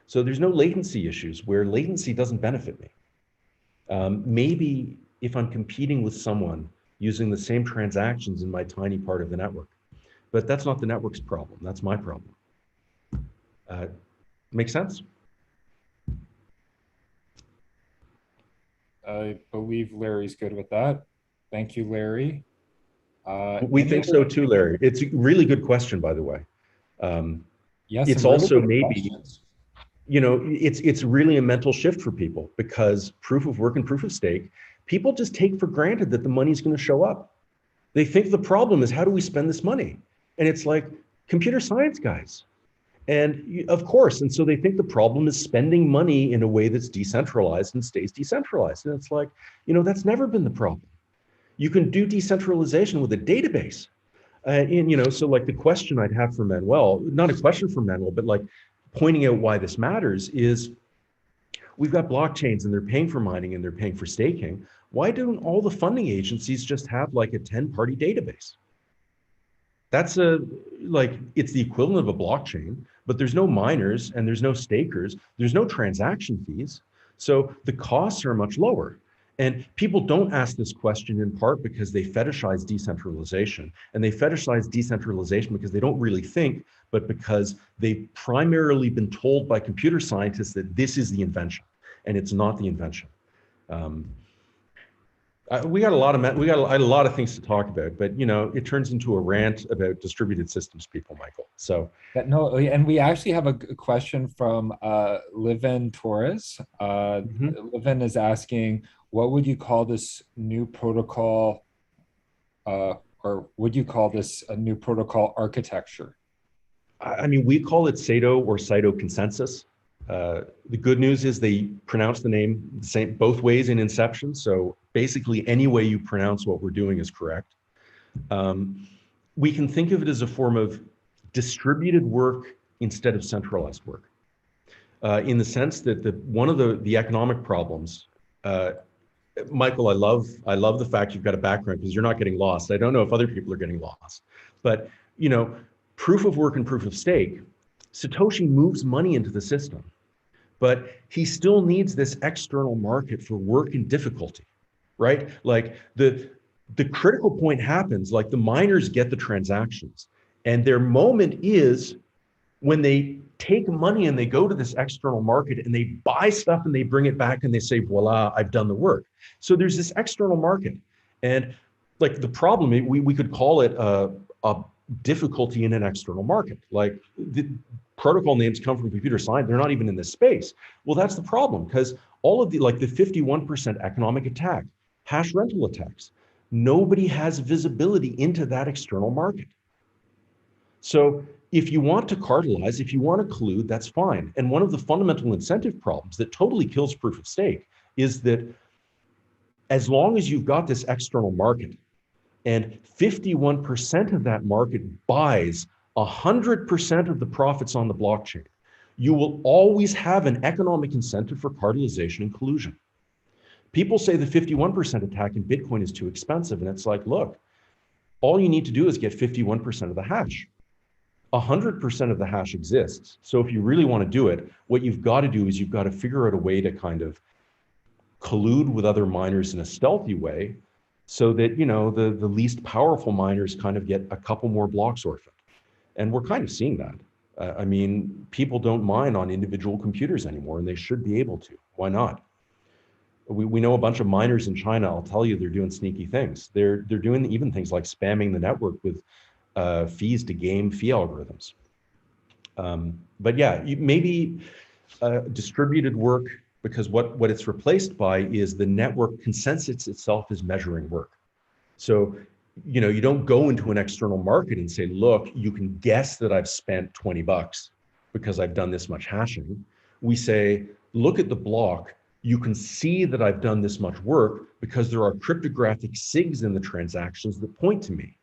So there's no latency issues where latency doesn't benefit me. Maybe if I'm competing with someone using the same transactions in my tiny part of the network, but that's not the network's problem, that's my problem. Make sense? I believe Larry's good with that. Thank you, Larry. We any think other- so too, Larry. It's a really good question, by the way. Yes, It's some really also good maybe, questions. it's really a mental shift for people, because proof of work and proof of stake, people just take for granted that the money's going to show up. They think the problem is, how do we spend this money? And it's like, computer science guys. And of course, and so they think the problem is spending money in a way that's decentralized and stays decentralized. And it's like, that's never been the problem. You can do decentralization with a database. So like the question I'd have for Manuel, not a question for Manuel, but like pointing out why this matters is, we've got blockchains and they're paying for mining and they're paying for staking. Why don't all the funding agencies just have like a 10-party database? That's it's the equivalent of a blockchain, but there's no miners and there's no stakers, there's no transaction fees. So the costs are much lower. And people don't ask this question in part because they fetishize decentralization. And they fetishize decentralization because they don't really think, but because they've primarily been told by computer scientists that this is the invention, and it's not the invention. We got a lot of things to talk about, but it turns into a rant about distributed systems people, Michael. So No, and we actually have a question from Livin Torres. Livin is asking, what would you call this new protocol, or would you call this a new protocol architecture? I mean, we call it Sato or Saito consensus. The good news is they pronounce the name the same both ways in Inception. So basically, any way you pronounce what we're doing is correct. We can think of it as a form of distributed work instead of centralized work, in the sense that one of the economic problems. Michael, I love the fact you've got a background, because you're not getting lost. I don't know if other people are getting lost, but proof of work and proof of stake, Satoshi moves money into the system, but he still needs this external market for work and difficulty, right? Like the critical point happens, like the miners get the transactions, and their moment is when they take money and they go to this external market and they buy stuff and they bring it back and they say, voila, I've done the work. So there's this external market. And like the problem, we could call it a difficulty in an external market. Like the protocol names come from computer science. They're not even in this space. Well, that's the problem, because all of the 51% economic attack, hash rental attacks, nobody has visibility into that external market. So if you want to cartelize, if you want to collude, that's fine. And one of the fundamental incentive problems that totally kills proof of stake is that as long as you've got this external market and 51% of that market buys 100% of the profits on the blockchain, you will always have an economic incentive for cartelization and collusion. People say the 51% attack in Bitcoin is too expensive. And it's like, look, all you need to do is get 51% of the hash. 100% of the hash exists. So if you really want to do it, what you've got to do is you've got to figure out a way to kind of collude with other miners in a stealthy way, so that the least powerful miners kind of get a couple more blocks orphaned. And we're kind of seeing that. I mean, people don't mine on individual computers anymore, and they should be able to. Why not? We know a bunch of miners in China. I'll tell you, they're doing sneaky things. They're doing even things like spamming the network with fees to game fee algorithms. But yeah, maybe distributed work, because what it's replaced by is the network consensus itself is measuring work. So, you don't go into an external market and say, look, you can guess that I've spent $20 because I've done this much hashing. We say, look at the block. You can see that I've done this much work because there are cryptographic SIGs in the transactions that point to me.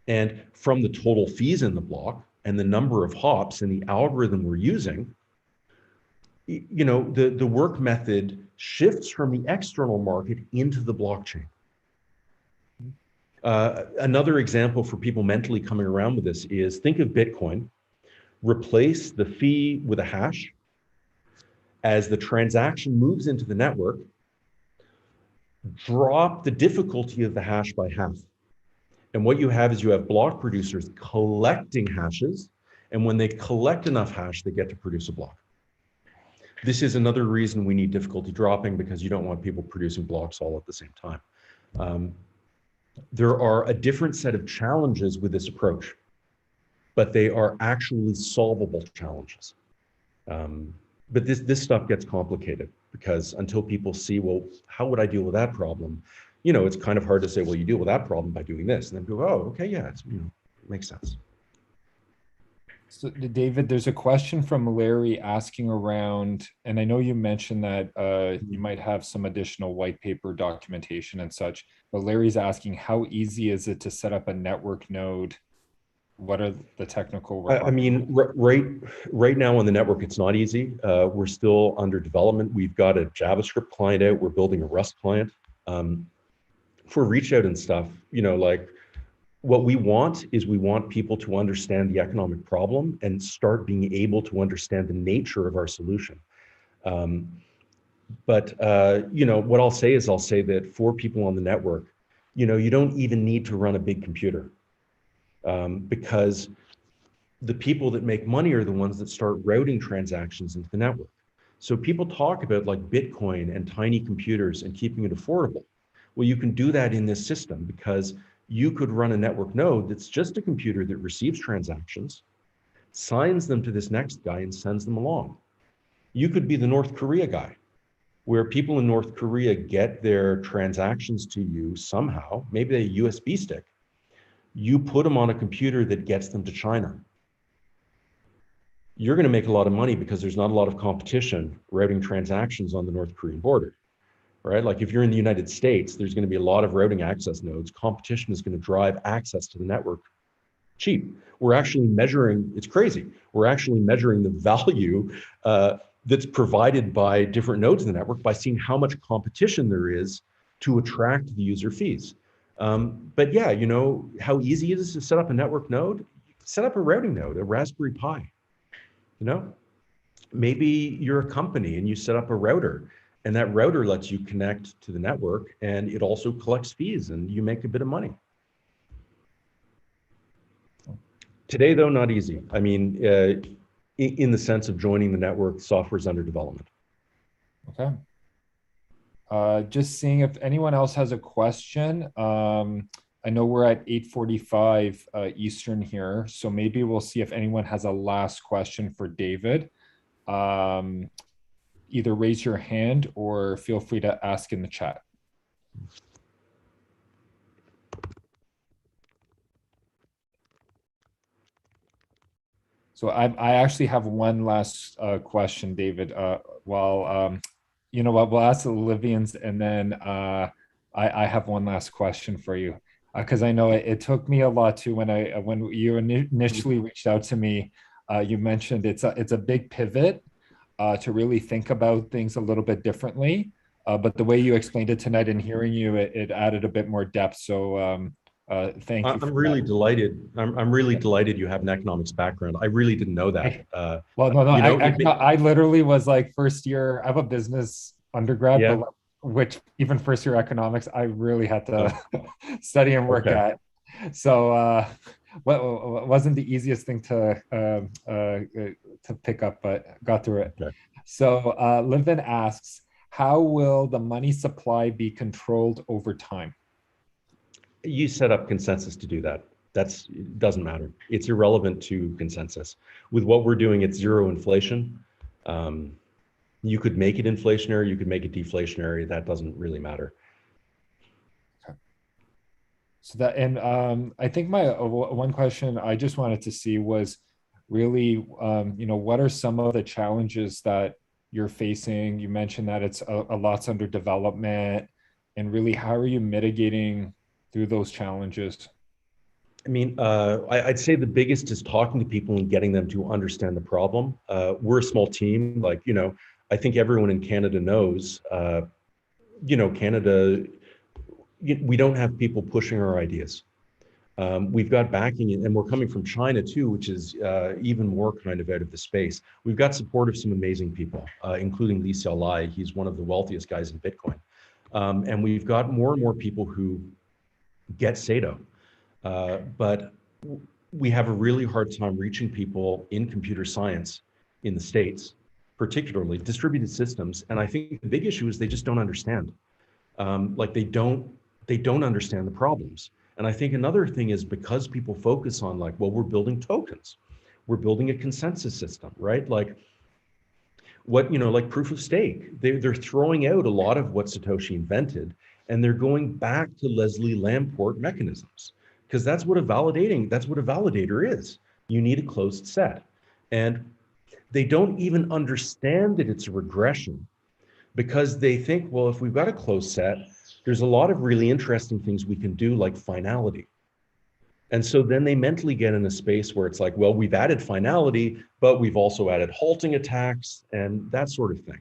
And from the total fees in the block and the number of hops and the algorithm we're using, the work method shifts from the external market into the blockchain. Another example for people mentally coming around with this is, think of Bitcoin, replace the fee with a hash. As the transaction moves into the network, drop the difficulty of the hash by half. And what you have is you have block producers collecting hashes. And when they collect enough hash, they get to produce a block. This is another reason we need difficulty dropping, because you don't want people producing blocks all at the same time. There are a different set of challenges with this approach, but they are actually solvable challenges. But this stuff gets complicated because until people see, well, how would I deal with that problem? You know, it's kind of hard to say, well, you deal with that problem by doing this, and then go, oh, okay, yeah, it's, you know, it makes sense. So David, there's a question from Larry asking around, and I know you mentioned that you might have some additional white paper documentation and such, but Larry's asking, how easy is it to set up a network node? What are the technical requirements? I mean, right now on the network, it's not easy. We're still under development. We've got a JavaScript client out. We're building a Rust client. For reach out and stuff, you know, like what we want is we want people to understand the economic problem and start being able to understand the nature of our solution. But you know, what I'll say is I'll say that for people on the network, you know, you don't even need to run a big computer. Because the people that make money are the ones that start routing transactions into the network. So people talk about like Bitcoin and tiny computers and keeping it affordable. Well, you can do that in this system because you could run a network node that's just a computer that receives transactions, signs them to this next guy and sends them along. You could be the North Korea guy, where people in North Korea get their transactions to you somehow, maybe a USB stick. You put them on a computer that gets them to China. You're going to make a lot of money because there's not a lot of competition routing transactions on the North Korean border, right? Like if you're in the United States, there's going to be a lot of routing access nodes. Competition is going to drive access to the network cheap. We're actually measuring, it's crazy. We're actually measuring the value that's provided by different nodes in the network by seeing how much competition there is to attract the user fees. But yeah, you know, how easy it is to set up a network node? Set up a routing node, a Raspberry Pi. You know, maybe you're a company and you set up a router and that router lets you connect to the network and it also collects fees and you make a bit of money. Today, though, not easy. I mean, in the sense of joining the network, software's under development. Okay. Just seeing if anyone else has a question. I know we're at 8:45 Eastern here, so maybe we'll see if anyone has a last question for David. Either raise your hand or feel free to ask in the chat. So I actually have one last question, David. You know what, we'll ask the Livians and then I have one last question for you. Because I know it took me a lot too when you initially reached out to me. You mentioned it's a big pivot to really think about things a little bit differently. But the way you explained it tonight and hearing you, it added a bit more depth. So thank you. I'm really delighted. I'm really delighted you have an economics background. I really didn't know that. Well, no, I literally was like first year. I have a business undergrad, yeah. but which even first year economics, I really had to study and work at. So wasn't the easiest thing to pick up, but got through it. Okay. So Livin asks, how will the money supply be controlled over time? You set up consensus to do that. It doesn't matter. It's irrelevant to consensus. With what we're doing, it's zero inflation. You could make it inflationary, you could make it deflationary. That doesn't really matter. Okay. So that, and I think my one question I just wanted to see was really, you know, what are some of the challenges that you're facing? You mentioned that it's a lot's under development, and really, how are you mitigating through those challenges? I mean, I'd say the biggest is talking to people and getting them to understand the problem. We're a small team, like, you know, I think everyone in Canada knows, you know, Canada, we don't have people pushing our ideas. We've got backing, and we're coming from China too, which is even more kind of out of the space. We've got support of some amazing people, including Li Xiaolai. He's one of the wealthiest guys in Bitcoin. And we've got more and more people who get Sado. But we have a really hard time reaching people in computer science in the States, particularly distributed systems. And I think the big issue is they just don't understand. Like they don't they don't understand the problems. And I think another thing is because people focus on like, well, we're building tokens, we're building a consensus system, right? Like what, like proof of stake, they're throwing out a lot of what Satoshi invented, and they're going back to Leslie Lamport mechanisms, because that's what a validator is. You need a closed set. And they don't even understand that it's a regression, because they think, well, if we've got a closed set, there's a lot of really interesting things we can do, like finality. And so then they mentally get in a space where it's like, well, we've added finality, but we've also added halting attacks and that sort of thing.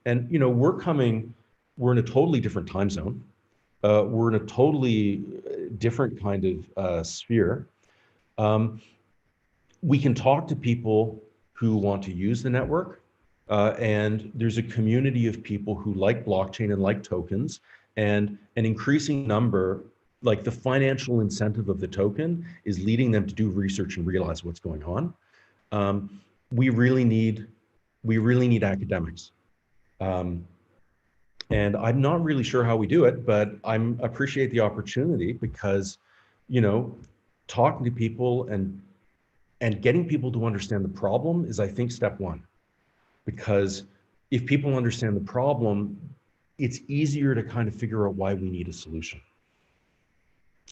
And we're in a totally different time zone. We're in a totally different kind of sphere. We can talk to people who want to use the network. And there's a community of people who like blockchain and like tokens, and an increasing number, like the financial incentive of the token is leading them to do research and realize what's going on. We really need academics. And I'm not really sure how we do it, but I appreciate the opportunity, because, talking to people and getting people to understand the problem is, I think, step one. Because if people understand the problem, it's easier to kind of figure out why we need a solution.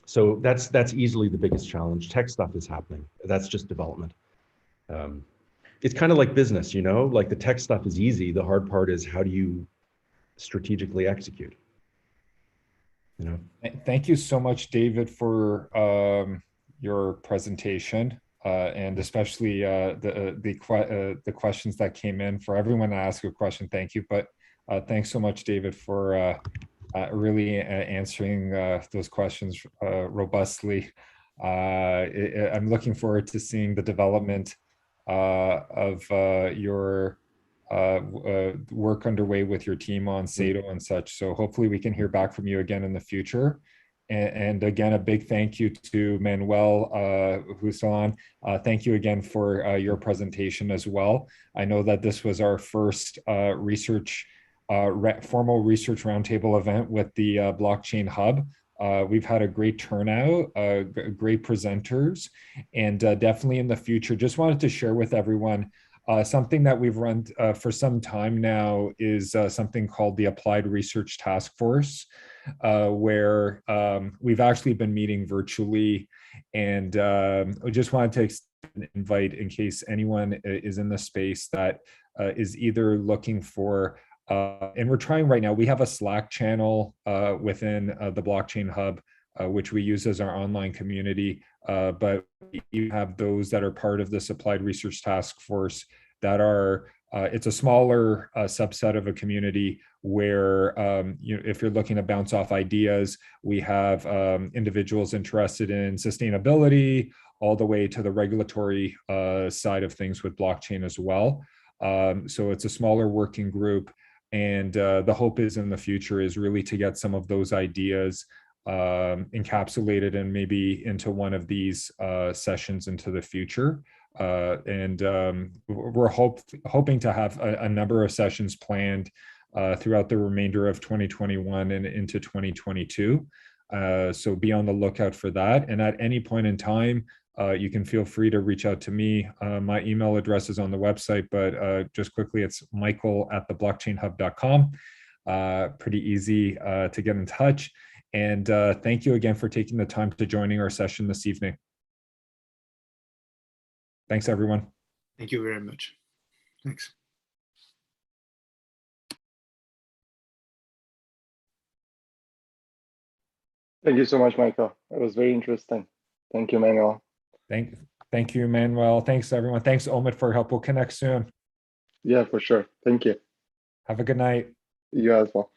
So that's easily the biggest challenge. Tech stuff is happening. That's just development. It's kind of like business, like the tech stuff is easy. The hard part is, how do you strategically execute? Thank you so much, David, for your presentation. And especially the questions that came in. For everyone to ask a question, thank you. But thanks so much, David, for really answering those questions robustly. I'm looking forward to seeing the development of your work underway with your team on Sato and such. So hopefully we can hear back from you again in the future. And again, a big thank you to Manuel, who's still on. Thank you again for your presentation as well. I know that this was our first formal research roundtable event with the Blockchain Hub. We've had a great turnout, great presenters, and definitely in the future, just wanted to share with everyone something that we've run for some time now is something called the Applied Research Task Force, where we've actually been meeting virtually. And I just wanted to invite, in case anyone is in the space that is either looking for, and we're trying right now, we have a Slack channel within the Blockchain Hub, which we use as our online community. But you have those that are part of this Applied Research Task Force that are, it's a smaller subset of a community where, if you're looking to bounce off ideas, we have individuals interested in sustainability all the way to the regulatory side of things with blockchain as well. So it's a smaller working group. And the hope is in the future is really to get some of those ideas encapsulated and maybe into one of these sessions into the future. We're hoping to have a number of sessions planned throughout the remainder of 2021 and into 2022. So be on the lookout for that. And at any point in time, you can feel free to reach out to me. My email address is on the website, but just quickly, it's michael@theblockchainhub.com. Pretty easy to get in touch. And thank you again for taking the time to joining our session this evening. Thanks, everyone. Thank you very much. Thanks. Thank you so much, Michael. It was very interesting. Thank you, Manuel. Thank you, Manuel. Thanks, everyone. Thanks, Omid, for help. We'll connect soon. Yeah, for sure. Thank you. Have a good night. You as well.